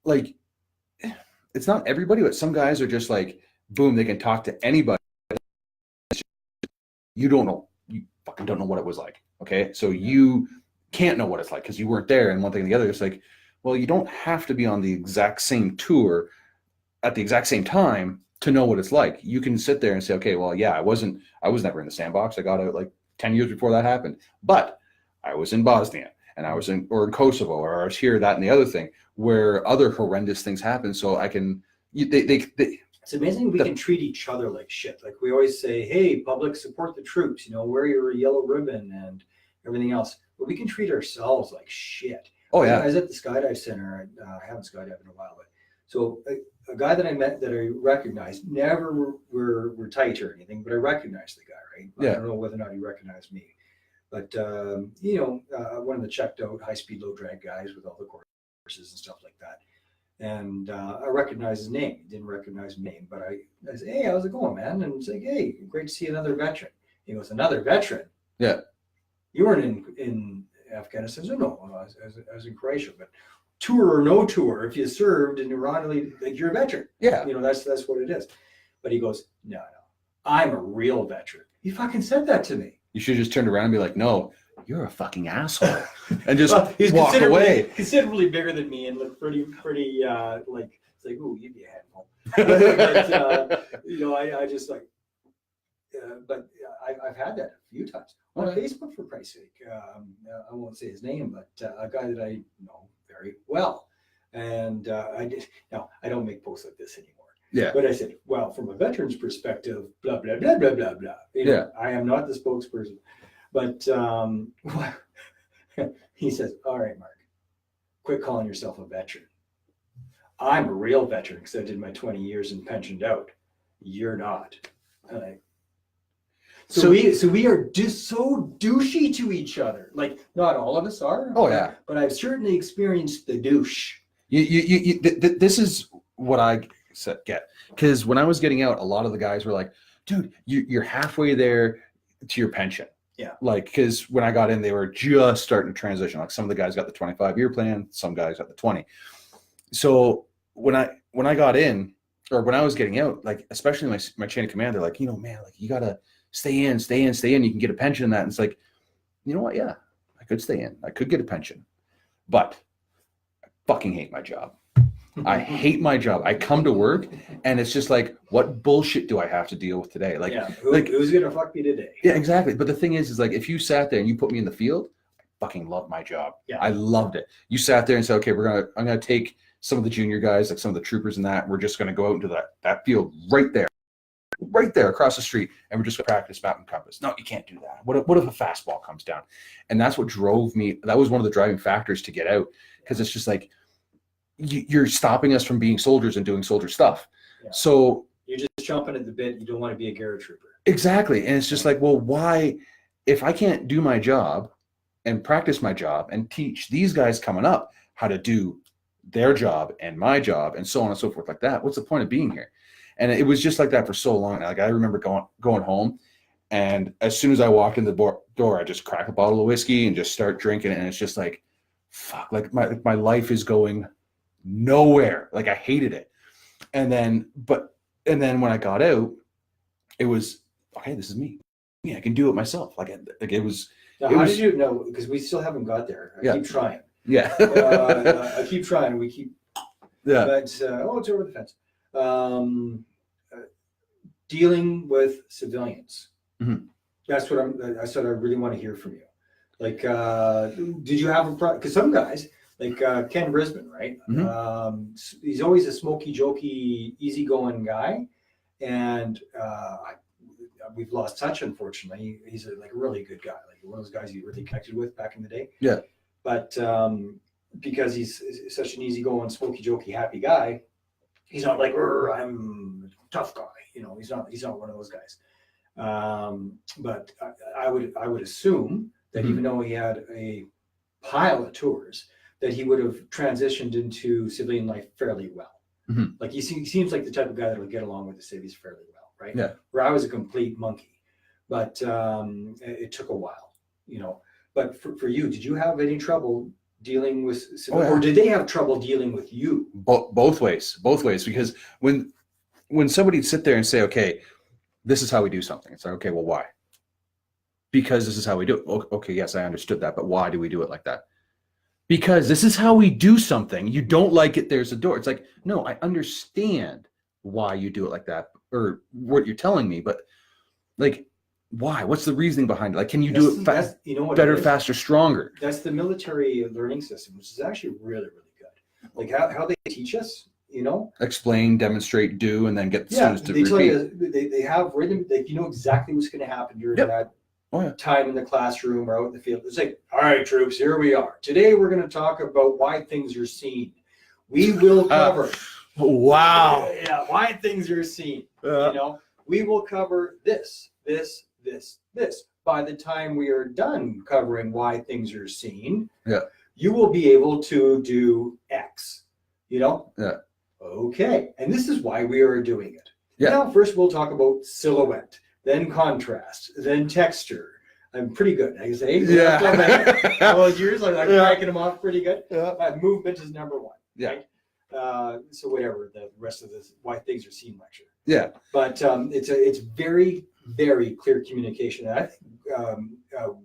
like it's not everybody, but some guys are just like boom, they can talk to anybody. You fucking don't know what it was like. Okay. So you can't know what it's like because you weren't there. And one thing and the other, it's like, well, you don't have to be on the exact same tour at the exact same time to know what it's like. You can sit there and say, okay, well, yeah, I was never in the sandbox. I got out like 10 years before that happened, but I was in Bosnia and I was in Kosovo, or I was here, that, and the other thing where other horrendous things happen. So I can, it's amazing we can treat each other like shit. Like we always say, hey, public, support the troops, you know, wear your yellow ribbon and everything else. But we can treat ourselves like shit. Oh, yeah. I was at the skydive center. I haven't skydived in a while. But so a guy that I met that I recognized, never were tight or anything, but I recognized the guy, right? Yeah. I don't know whether or not he recognized me. But, you know, one of the checked out high-speed, low-drag guys with all the courses and stuff like that. And I recognized his name. He didn't recognize me, but I said, hey, how's it going, man? And it's like, hey, great to see another veteran. He goes, another veteran? Yeah. You weren't in Afghanistan? I said, no, I was in Croatia. But tour or no tour, if you served and you're on, like, you're a veteran. Yeah. You know, that's what it is. But he goes, no, I'm a real veteran. He fucking said that to me. You should just turn around and be like, no, you're a fucking asshole, and just walk away. Considerably bigger than me and look pretty like it's like, ooh, you'd be a handful. But you know, I just like, but I've had that a few times on Facebook, for Christ's sake. I won't say his name, but a guy that I know very well, and I don't make posts like this anymore. Yeah. But I said, well, from a veteran's perspective, blah blah blah blah blah blah. You know, I am not the spokesperson. But he says, all right, Mark, quit calling yourself a veteran. I'm a real veteran because I did my 20 years and pensioned out. You're not. So we are just so douchey to each other. Like, not all of us are. Oh, yeah. But I've certainly experienced the douche. This is what I get. Because when I was getting out, a lot of the guys were like, dude, you're halfway there to your pension. Yeah. Like, because when I got in, they were just starting to transition. Like some of the guys got the 25-year plan, some guys got the 20. So when I got in, or when I was getting out, like especially my chain of command, they're like, you know, man, like you gotta stay in. You can get a pension and that. And it's like, you know what? Yeah, I could stay in. I could get a pension, but I fucking hate my job. I hate my job. I come to work and it's just like, what bullshit do I have to deal with today? Like, who's gonna fuck me today? Yeah, exactly. But the thing is like, if you sat there and you put me in the field, I fucking loved my job. Yeah, I loved it. You sat there and said, okay, I'm gonna take some of the junior guys, like some of the troopers and that. We're just gonna go out into that field right there across the street, and we're just gonna practice map and compass. No, you can't do that. What if a fastball comes down? And that's what drove me. That was one of the driving factors to get out, because it's just like, you're stopping us from being soldiers and doing soldier stuff. Yeah. So You're just chomping at the bit. You don't want to be a Garrett trooper. Exactly. And it's just like, well, why, if I can't do my job and practice my job and teach these guys coming up how to do their job and my job and so on and so forth like that, what's the point of being here? And it was just like that for so long. Like I remember going home, and as soon as I walked in the door, I just crack a bottle of whiskey and just start drinking it. And it's just like, fuck, like my life is going nowhere. Like I hated it. And then when I got out, it was, okay, this is me. Yeah, I can do it myself. Like it was. Now, how did you know? Because we still haven't got there. I keep trying. Yeah. I keep trying. We keep. Yeah. But it's over the fence. Dealing with civilians. Mm-hmm. That's what I really want to hear from you. Like, did you have a problem? Because some guys, like Ken Brisbane, right? Mm-hmm. He's always a smoky, jokey, easygoing guy, and we've lost touch, unfortunately. He's a really good guy, like one of those guys you really connected with back in the day. Yeah. But because he's such an easygoing, smoky, jokey, happy guy, he's not like, I'm a tough guy. He's not one of those guys. But I would assume that even though he had a pile of tours, that he would have transitioned into civilian life fairly well. Mm-hmm. Like he seems like the type of guy that would get along with the civies fairly well, right? Yeah. Where I was a complete monkey, but it took a while, But for you, did you have any trouble dealing with civilians, or did they have trouble dealing with you? Both ways, because when somebody sit there and say, okay, this is how we do something, it's like, okay, well, why? Because this is how we do it. Okay, yes, I understood that, but why do we do it like that? Because this is how we do something. You don't like it, there's a door. It's like, no, I understand why you do it like that, or what you're telling me, but like, why? What's the reasoning behind it? Like, can you do it better, faster, stronger? That's the military learning system, which is actually really, really good. Like how they teach us, Explain, demonstrate, do, and then get the students to repeat. Tell you, they have rhythm. Like, exactly what's going to happen during that time in the classroom or out in the field. It's like, all right, troops, here we are. Today we're going to talk about why things are seen. We will cover. Wow. Yeah, why things are seen. We will cover this. By the time we are done covering why things are seen, you will be able to do X. Yeah. Okay. And this is why we are doing it. Yeah. Now, first we'll talk about silhouette, then contrast, then texture. I'm pretty good, I say. Yeah. Well, yours, I'm cracking them off pretty good. Yeah. Movement is number one. Yeah. Right? So whatever the rest of this why things are seen lecture. Yeah. But it's very, very clear communication. And I think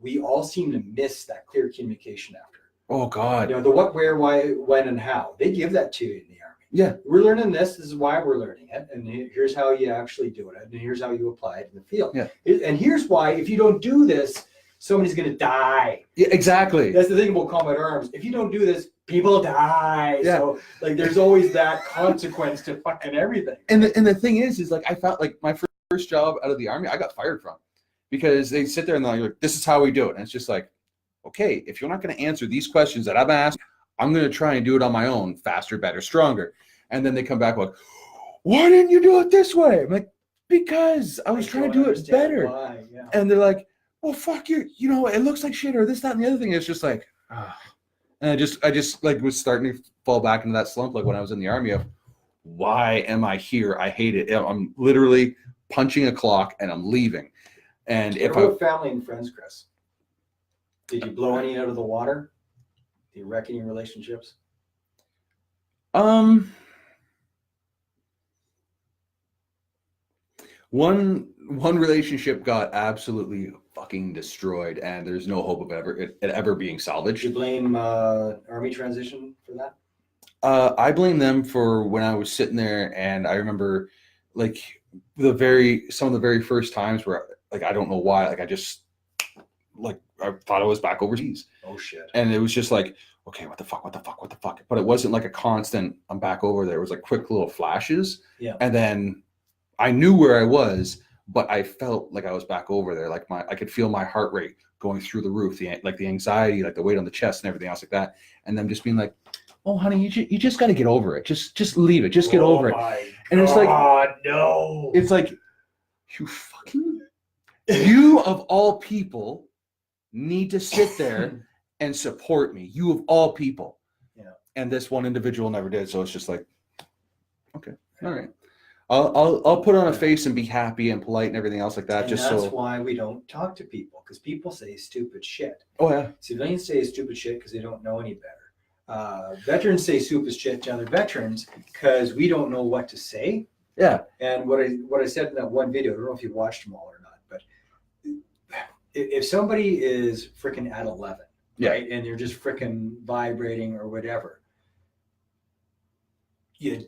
we all seem to miss that clear communication after. Oh God. The what, where, why, when, and how. They give that to you in the Army. Yeah. We're learning this. This is why we're learning it. And here's how you actually do it. And here's how you apply it in the field. Yeah. And here's why, if you don't do this, somebody's going to die. Yeah, exactly. That's the thing about combat arms. If you don't do this, people die. Yeah. So there's always that consequence to fucking everything. And the thing is like, I felt like my first job out of the Army, I got fired from, because they sit there and they're like, this is how we do it. And it's just like, okay, if you're not going to answer these questions that I've asked, I'm going to try and do it on my own, faster, better, stronger. And then they come back like, why didn't you do it this way? I'm like, because I was trying to do it better. Why. Yeah. And they're like, well, fuck you. It looks like shit, or this, that, and the other thing. It's just like, and I just like was starting to fall back into that slump. Like when I was in the Army of, why am I here? I hate it. I'm literally punching a clock and I'm leaving. And what about family and friends, Chris? Did you blow any out of the water? Did you wreck any relationships? One relationship got absolutely fucking destroyed, and there's no hope of it ever being salvaged. You blame Army transition for that? I blame them for when I was sitting there, and I remember like some of the very first times where like I don't know why, like I just like I thought I was back overseas. Oh shit. And it was just like, okay, what the fuck? But it wasn't like a constant, I'm back over there. It was like quick little flashes. Yeah. And then I knew where I was, but I felt like I was back over there. Like I could feel my heart rate going through the roof, the anxiety, like the weight on the chest and everything else like that. And them just being like, oh honey, you just got to get over it. Just leave it. Just get over it. And it's like, oh no, it's like, you of all people need to sit there and support me. You of all people. Yeah. And this one individual never did. So it's just like, okay, all right. I'll put on a face and be happy and polite and everything else like that. And just that's so why we don't talk to people, because people say stupid shit. Oh yeah. Civilians say stupid shit because they don't know any better. Veterans say stupid shit to other veterans because we don't know what to say. Yeah. And what I said in that one video, I don't know if you watched them all or not, but if somebody is freaking at 11, Yeah. right, and they're just freaking vibrating or whatever, you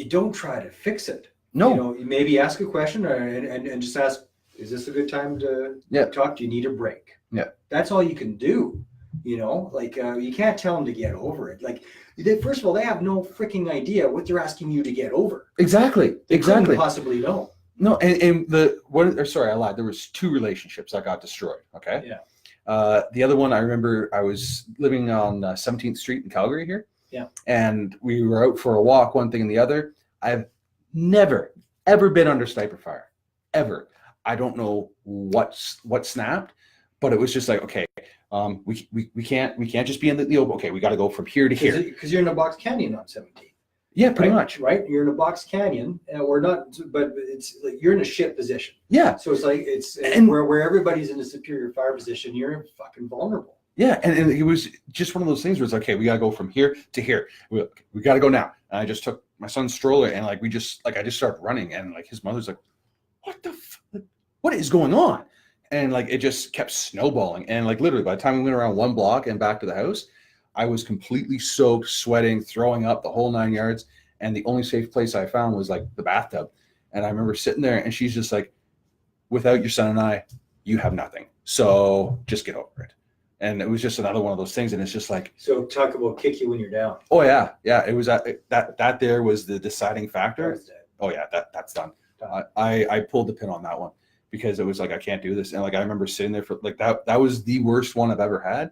don't try to fix it. No. You know, you maybe ask a question and just ask, is this a good time to talk? Do you need a break? Yeah. That's all you can do. You know, like you can't tell them to get over it. Like, first of all, they have no freaking idea what they're asking you to get over. Exactly. They Exactly. couldn't possibly know. No, sorry, I lied. There was 2 relationships that got destroyed. Okay. Yeah. The other one, I remember I was living on 17th Street in Calgary here. Yeah. And we were out for a walk, one thing and the other. I've never, ever been under sniper fire. Ever. I don't know what snapped, but it was just like, okay, we can't just be in the open. Okay, we got to go from here to here. Because you're in a box canyon on 17. Yeah, pretty right? much. Right? You're in a box canyon, or not, but it's like you're in a shit position. Yeah. So it's like where everybody's in a superior fire position, you're fucking vulnerable. Yeah, and it was just one of those things where it's like, okay, we got to go from here to here. We got to go now. And I just took my son's stroller and I just started running, and like his mother's like, what is going on? And like it just kept snowballing, and like literally by the time we went around 1 block and back to the house, I was completely soaked, sweating, throwing up, the whole 9 yards. And the only safe place I found was like the bathtub. And I remember sitting there and she's just like, without your son and I, you have nothing. So just get over it. And it was just another one of those things. And it's just like, so talk about kick you when you're down. oh yeah. Yeah. It was that there was the deciding factor. Oh yeah. That's done. I pulled the pin on that one because it was like, I can't do this. And like, I remember sitting there for like, that was the worst one I've ever had.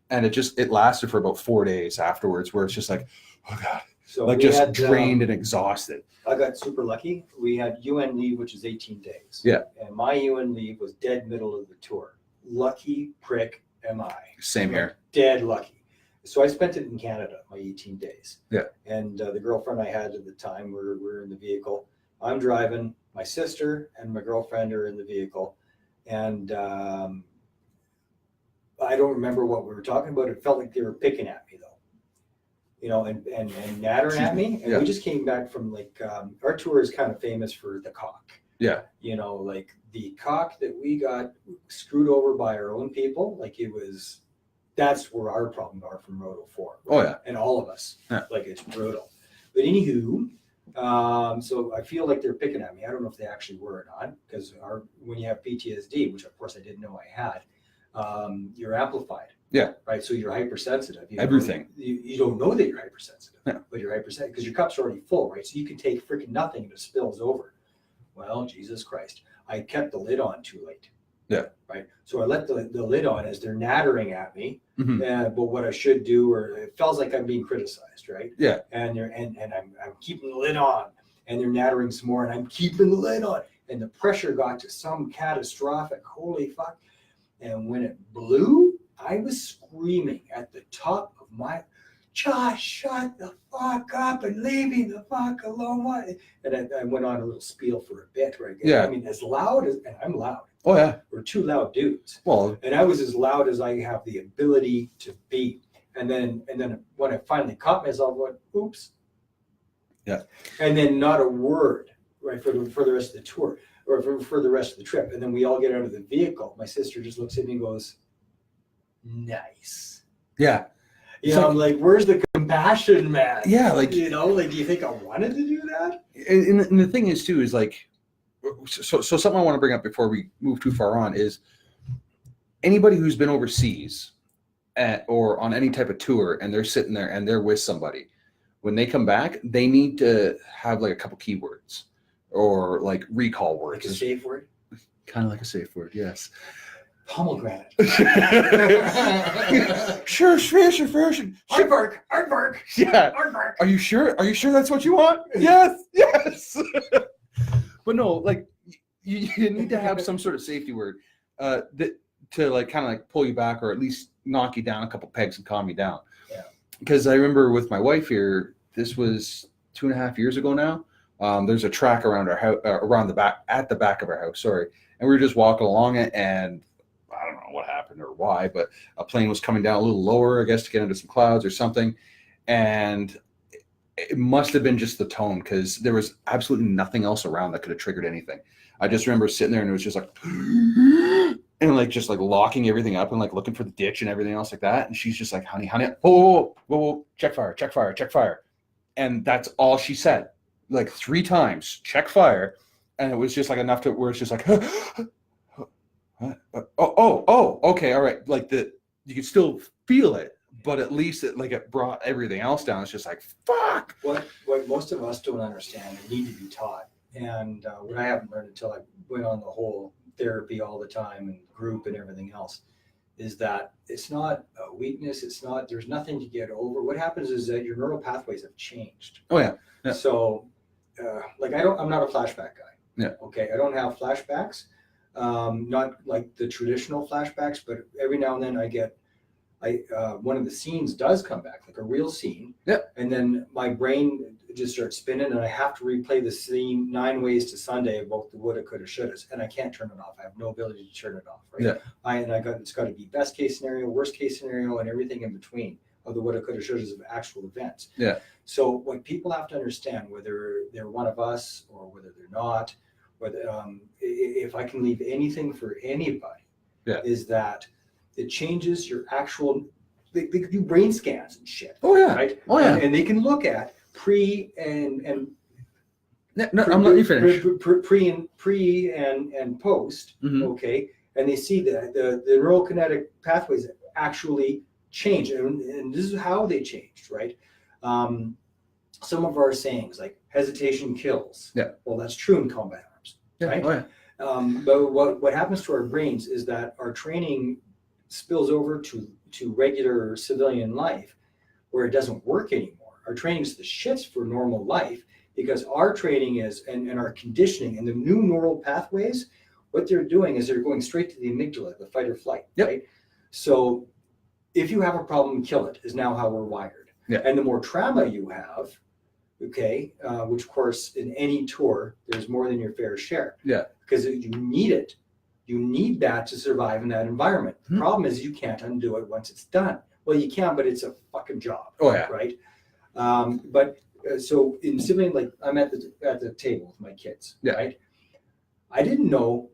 And it lasted for about 4 days afterwards, where it's just like, oh God, so like just drained and exhausted. I got super lucky. We had UN leave, which is 18 days. Yeah. And my UN leave was dead middle of the tour. Lucky prick am I. Same here. Dead lucky. So I spent it in Canada, my 18 days. Yeah. And the girlfriend I had at the time, we're in the vehicle. I'm driving. My sister and my girlfriend are in the vehicle. And I don't remember what we were talking about. It felt like they were picking at me though, you know, and nattering at me. And we just came back from like, our tour is kind of famous for the cock. Yeah. You know, like the cock that we got screwed over by our own people. Like that's where our problems are from Road 04. Right? Oh yeah. And all of us, yeah. Like it's brutal. But anywho, so I feel like they're picking at me. I don't know if they actually were or not, because when you have PTSD, which of course I didn't know I had, you're amplified. Yeah. Right. So you're hypersensitive. Everything. You don't know that you're hypersensitive, yeah. But you're hypersensitive because your cup's already full, right? So you can take freaking nothing and it spills over. Well, Jesus Christ. I kept the lid on too late. Yeah. Right. So I let the lid on as they're nattering at me. Mm-hmm. But what I should do, or it feels like I'm being criticized, right? Yeah. And I'm keeping the lid on, and they're nattering some more, and I'm keeping the lid on, and the pressure got to some catastrophic, holy fuck. And when it blew, I was screaming at the top of my, Josh, shut the fuck up and leave me the fuck alone. And I went on a little spiel for a bit, right? Yeah. I mean, as loud as, and I'm loud. Oh yeah. We're 2 loud dudes. Well, and I was as loud as I have the ability to be. And then when I finally caught myself, I went, oops. Yeah. And then not a word, right, for the rest of the tour, or for the rest of the trip. And then we all get out of the vehicle. My sister just looks at me and goes, nice. Yeah. You know, I'm like, where's the compassion, man? Yeah, like, you know, like, do you think I wanted to do that? And the thing is too, is like, so something I want to bring up before we move too far on is anybody who's been overseas or on any type of tour and they're sitting there and they're with somebody, when they come back, they need to have like a couple keywords or like recall words. Like a safe word? Kind of like a safe word, yes. pomegranate. Sure. Aardvark. Yeah. Aardvark. Are you sure? Are you sure that's what you want? Yes. But no, like you need to have some sort of safety word that to like kind of like pull you back or at least knock you down a couple pegs and calm you down. Yeah. Because I remember with my wife here, this was 2.5 years ago now. There's a track around our house, around the back, at the back of our house. Sorry, and we were just walking along it, and I don't know what happened or why, but a plane was coming down a little lower, I guess, to get into some clouds or something, and it must have been just the tone because there was absolutely nothing else around that could have triggered anything. I just remember sitting there and it was just like, and like just like locking everything up and like looking for the ditch and everything else like that. And she's just like, honey, whoa, check fire. And that's all she said, like 3 times, check fire. And it was just like enough to where it's just like, okay, all right. Like you could still feel it. But at least it brought everything else down. It's just like, fuck. What most of us don't understand and need to be taught, and what I haven't learned until I went on the whole therapy all the time and group and everything else, is that it's not a weakness. It's not. There's nothing to get over. What happens is that your neural pathways have changed. Oh yeah. So, I'm not a flashback guy. Yeah. Okay. I don't have flashbacks. Not like the traditional flashbacks, but every now and then I get. One of the scenes does come back, like a real scene. Yeah. And then my brain just starts spinning and I have to replay the scene 9 ways to Sunday about the woulda, coulda, shouldas, and I can't turn it off. I have no ability to turn it off, right? Yeah. It's got to be best case scenario, worst case scenario, and everything in between of the woulda, coulda, shouldas of actual events. Yeah. So what people have to understand, whether they're one of us or whether they're not, whether if I can leave anything for anybody, is that it changes your actual. They do brain scans and shit. Oh yeah. Right. Oh yeah. And they can look at pre and no, I'm letting you finish. Pre and post. Mm-hmm. Okay. And they see the neural kinetic pathways actually change, and this is how they changed, right? Some of our sayings like hesitation kills. Yeah. Well, that's true in combat arms, right? Oh yeah. But what happens to our brains is that our training spills over to regular civilian life where it doesn't work anymore. Our training is the shits for normal life because our training is and our conditioning and the new neural pathways, what they're doing is they're going straight to the amygdala, the fight or flight, right? So if you have a problem, kill it is now how we're wired. Yeah. And the more trauma you have, okay, which of course in any tour, there's more than your fair share. Yeah. Because you need it. You need that to survive in that environment. The problem is you can't undo it once it's done. Well, you can, but it's a fucking job. Oh yeah. Right. So in civilian, like I'm at the table with my kids. Yeah. Right. I didn't know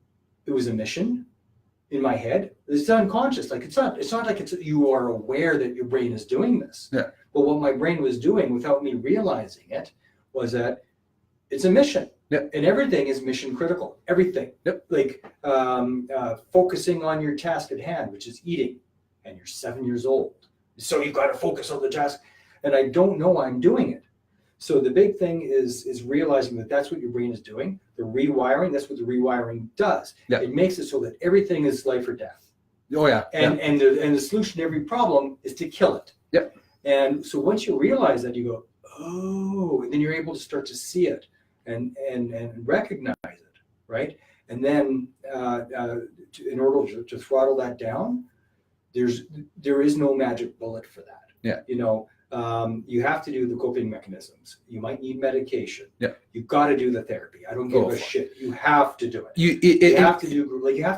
it was a mission in my head. It's unconscious. Like it's not like you are aware that your brain is doing this. Yeah. But what my brain was doing without me realizing it was that it's a mission. Yep. And everything is mission critical. Everything. Yep. Like focusing on your task at hand, which is eating, and you're 7 years old. So you've got to focus on the task. And I don't know I'm doing it. So the big thing is realizing that that's what your brain is doing. The rewiring, that's what the rewiring does. Yep. It makes it so that everything is life or death. Oh yeah. And the solution to every problem is to kill it. Yep. And so once you realize that, you go, oh, and then you're able to start to see it and recognize it, right? And then in order to throttle that down, there is no magic bullet for that. Yeah. You have to do the coping mechanisms. You might need medication. Yeah. You've got to do the therapy. I don't give a shit. You have to do it. You have to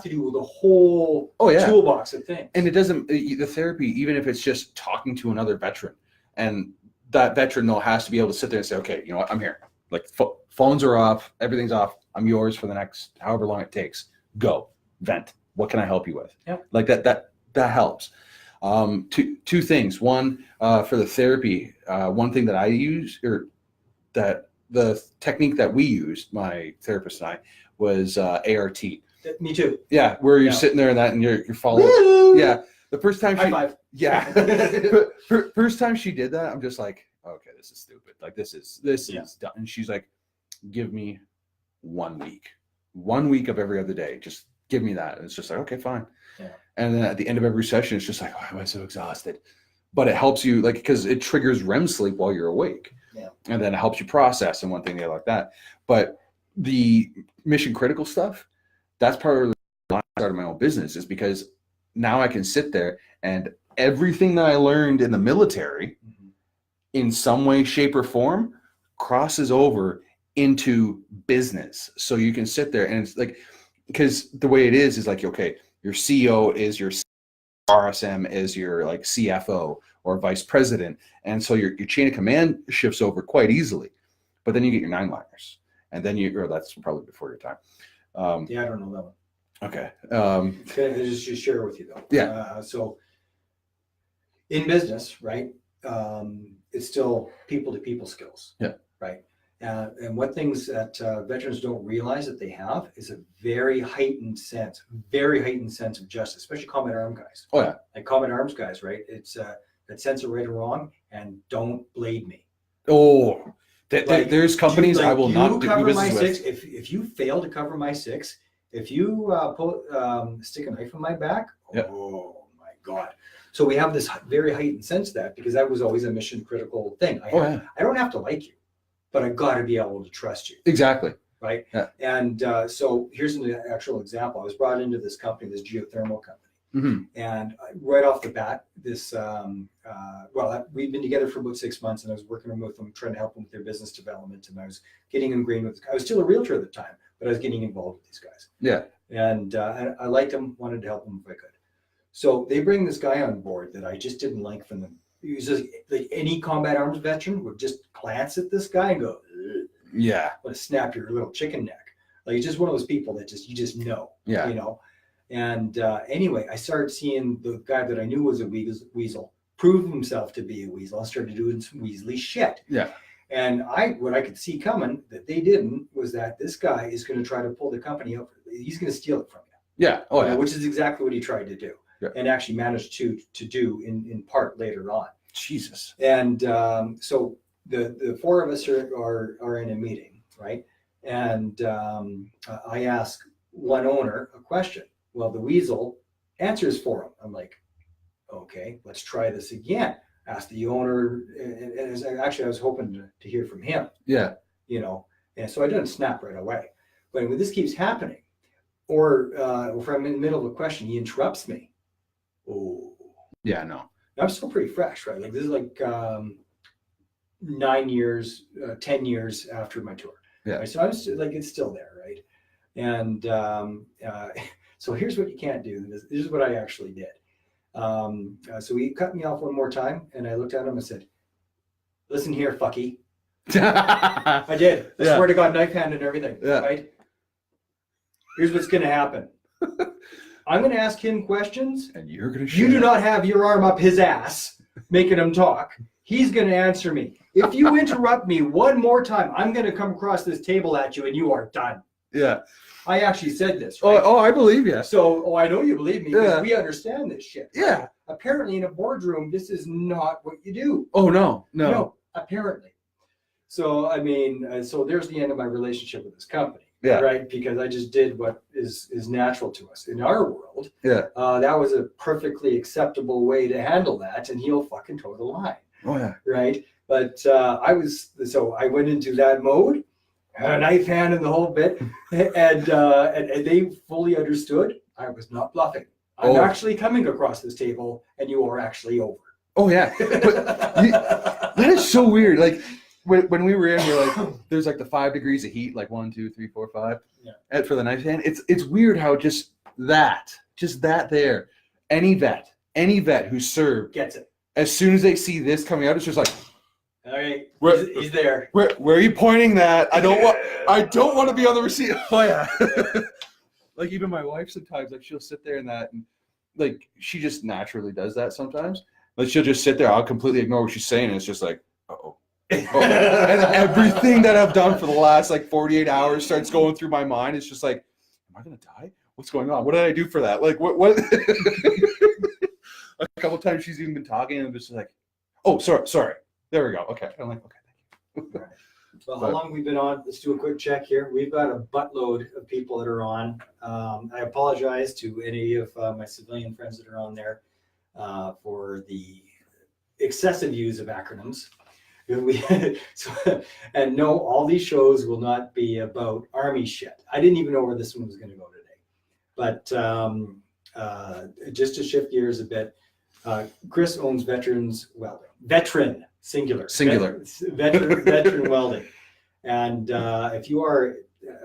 do the whole toolbox of things. And it doesn't, the therapy, even if it's just talking to another veteran, and that veteran though has to be able to sit there and say, okay, you know what, I'm here. Like phones are off, everything's off. I'm yours for the next however long it takes. Go, vent. What can I help you with? Yeah. Like that helps. Two things. One, for the therapy, one thing that I use, or that the technique that we used, my therapist and I, was ART. Me too. Yeah, where you're sitting there and you're following. Woo! Yeah, the first time High five. Yeah, first time she did that, I'm just like, okay, this is stupid. Like this is done. And she's like, give me 1 week of every other day. Just give me that. And it's just like, okay, fine. Yeah. And then at the end of every session, it's just like, oh, I'm so exhausted. But it helps you, like, because it triggers REM sleep while you're awake. Yeah. And then it helps you process and one thing, the other like that. But the mission critical stuff, that's part of the reason I started my own business, is because now I can sit there and everything that I learned in the military in some way, shape, or form crosses over into business. So you can sit there and it's like, because the way it is like, okay, your CEO is your RSM is your like CFO or vice president. And so your chain of command shifts over quite easily. But then you get your 9-liners. And then or that's probably before your time. Yeah, I don't know that one. Okay. Can I just share with you though? Yeah. So in business, right, it's still people to people skills. Yeah. Right. And what things that veterans don't realize that they have is a very heightened sense of justice, especially combat arms guys. Oh yeah. Like combat arms guys, right? It's that sense of right or wrong, and don't blade me. Oh, there's companies I will not do business with. If you fail to cover my 6, if you stick a knife in my back, oh my God. So we have this very heightened sense of that, because that was always a mission critical thing. I don't have to like you, but I got to be able to trust you. Exactly. Right. Yeah. And so here's an actual example. I was brought into this company, this geothermal company. Mm-hmm. And right off the bat, this, we've been together for about 6 months, and I was working with them, trying to help them with their business development. And I was getting ingrained with, I was still a realtor at the time, but I was getting involved with these guys. Yeah. And I liked them, wanted to help them if I could. So they bring this guy on board that I just didn't like from them. He was just like any combat arms veteran would just glance at this guy and go, ugh. Yeah. Want to snap your little chicken neck. Like, it's just one of those people that you just know. Yeah. You know. And anyway, I started seeing the guy that I knew was a weasel prove himself to be a weasel. I started doing some weaselly shit. Yeah. And what I could see coming that they didn't was that this guy is going to try to pull the company up. He's going to steal it from you. Yeah. Oh yeah. Which is exactly what he tried to do. Yeah. And actually managed to do in part later on. Jesus. And so the 4 of us are in a meeting, right? And I ask one owner a question. Well, the weasel answers for him. I'm like, okay, let's try this again. Ask the owner, and actually I was hoping to hear from him. Yeah. You know, and so I didn't snap right away. But when this keeps happening, or if I'm in the middle of a question, he interrupts me. Oh. Yeah, no. I'm still pretty fresh, right? Like, this is like 9 years, 10 years after my tour. Yeah. Right? So I was like, it's still there, right? And so here's what you can't do. This is what I actually did. So he cut me off one more time, and I looked at him and said, "Listen here, fucky." I did. I swear to God, knife hand and everything. Yeah. Right? Here's what's going to happen. I'm going to ask him questions. And you're going to You do not have your arm up his ass, making him talk. He's going to answer me. If you interrupt me one more time, I'm going to come across this table at you, and you are done. Yeah. I actually said this, right? Oh, I believe you. So, I know you believe me, because Yeah. we understand this shit. Right? Yeah. Apparently, in a boardroom, this is not what you do. Oh, no. Apparently. So, I mean, so there's the end of my relationship with this company. Yeah. Right? Because I just did what is natural to us. In our world, Yeah. that was a perfectly acceptable way to handle that, and he'll fucking toe the line. Oh, yeah. Right? But I went into that mode, had a knife hand in the whole bit, and they fully understood I was not bluffing. I'm actually coming across this table, and you are actually over. Oh, yeah. But that is so weird. Like, when we were in, we're like, there's like the 5 degrees of heat, like 1, 2, 3, 4, 5. Yeah. And for the knife hand, it's weird how just that there, any vet who served Gets it. as soon as they see this coming out, it's just like, All right, Where- he's there. where are you pointing that? I don't want to be on the receipt. Oh yeah. Like, even my wife sometimes, like, she'll sit there and like, she just naturally does that sometimes. Like, she'll just sit there. I'll completely ignore what she's saying, and it's just like, uh-oh. Oh. And everything that I've done for the last like 48 hours starts going through my mind. It's just like, am I gonna die? What's going on? What did I do for that? Like, what? A couple of times she's even been talking, and I'm just like, oh, sorry. There we go. Okay. I'm like, okay, thank you. Well, how long we've been on? Let's do a quick check here. We've got a buttload of people that are on. I apologize to any of my civilian friends that are on there for the excessive use of acronyms. And no, all these shows will not be about Army shit. I didn't even know where this one was going to go today. But just to shift gears a bit, Chris owns Veterans Welding. Veteran, singular. Veteran Welding. And if you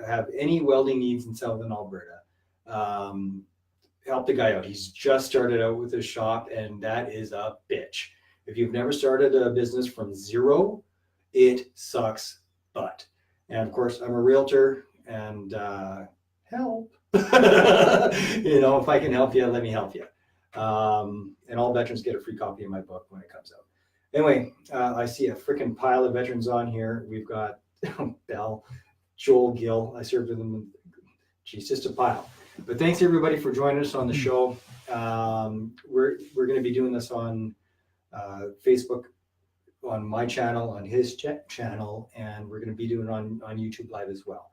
have any welding needs in Southern Alberta, help the guy out. He's just started out with his shop, and that is a bitch. If you've never started a business from zero, it sucks butt. And of course, I'm a realtor, and help. If I can help you, let me help you. And all veterans get a free copy of my book when it comes out. Anyway, I see a freaking pile of veterans on here. We've got Bell, Joel, Gill. I served with them. Geez, just a pile. But thanks everybody for joining us on the show. We're going to be doing this on Facebook, on my channel, on his channel, and we're going to be doing it on YouTube Live as well.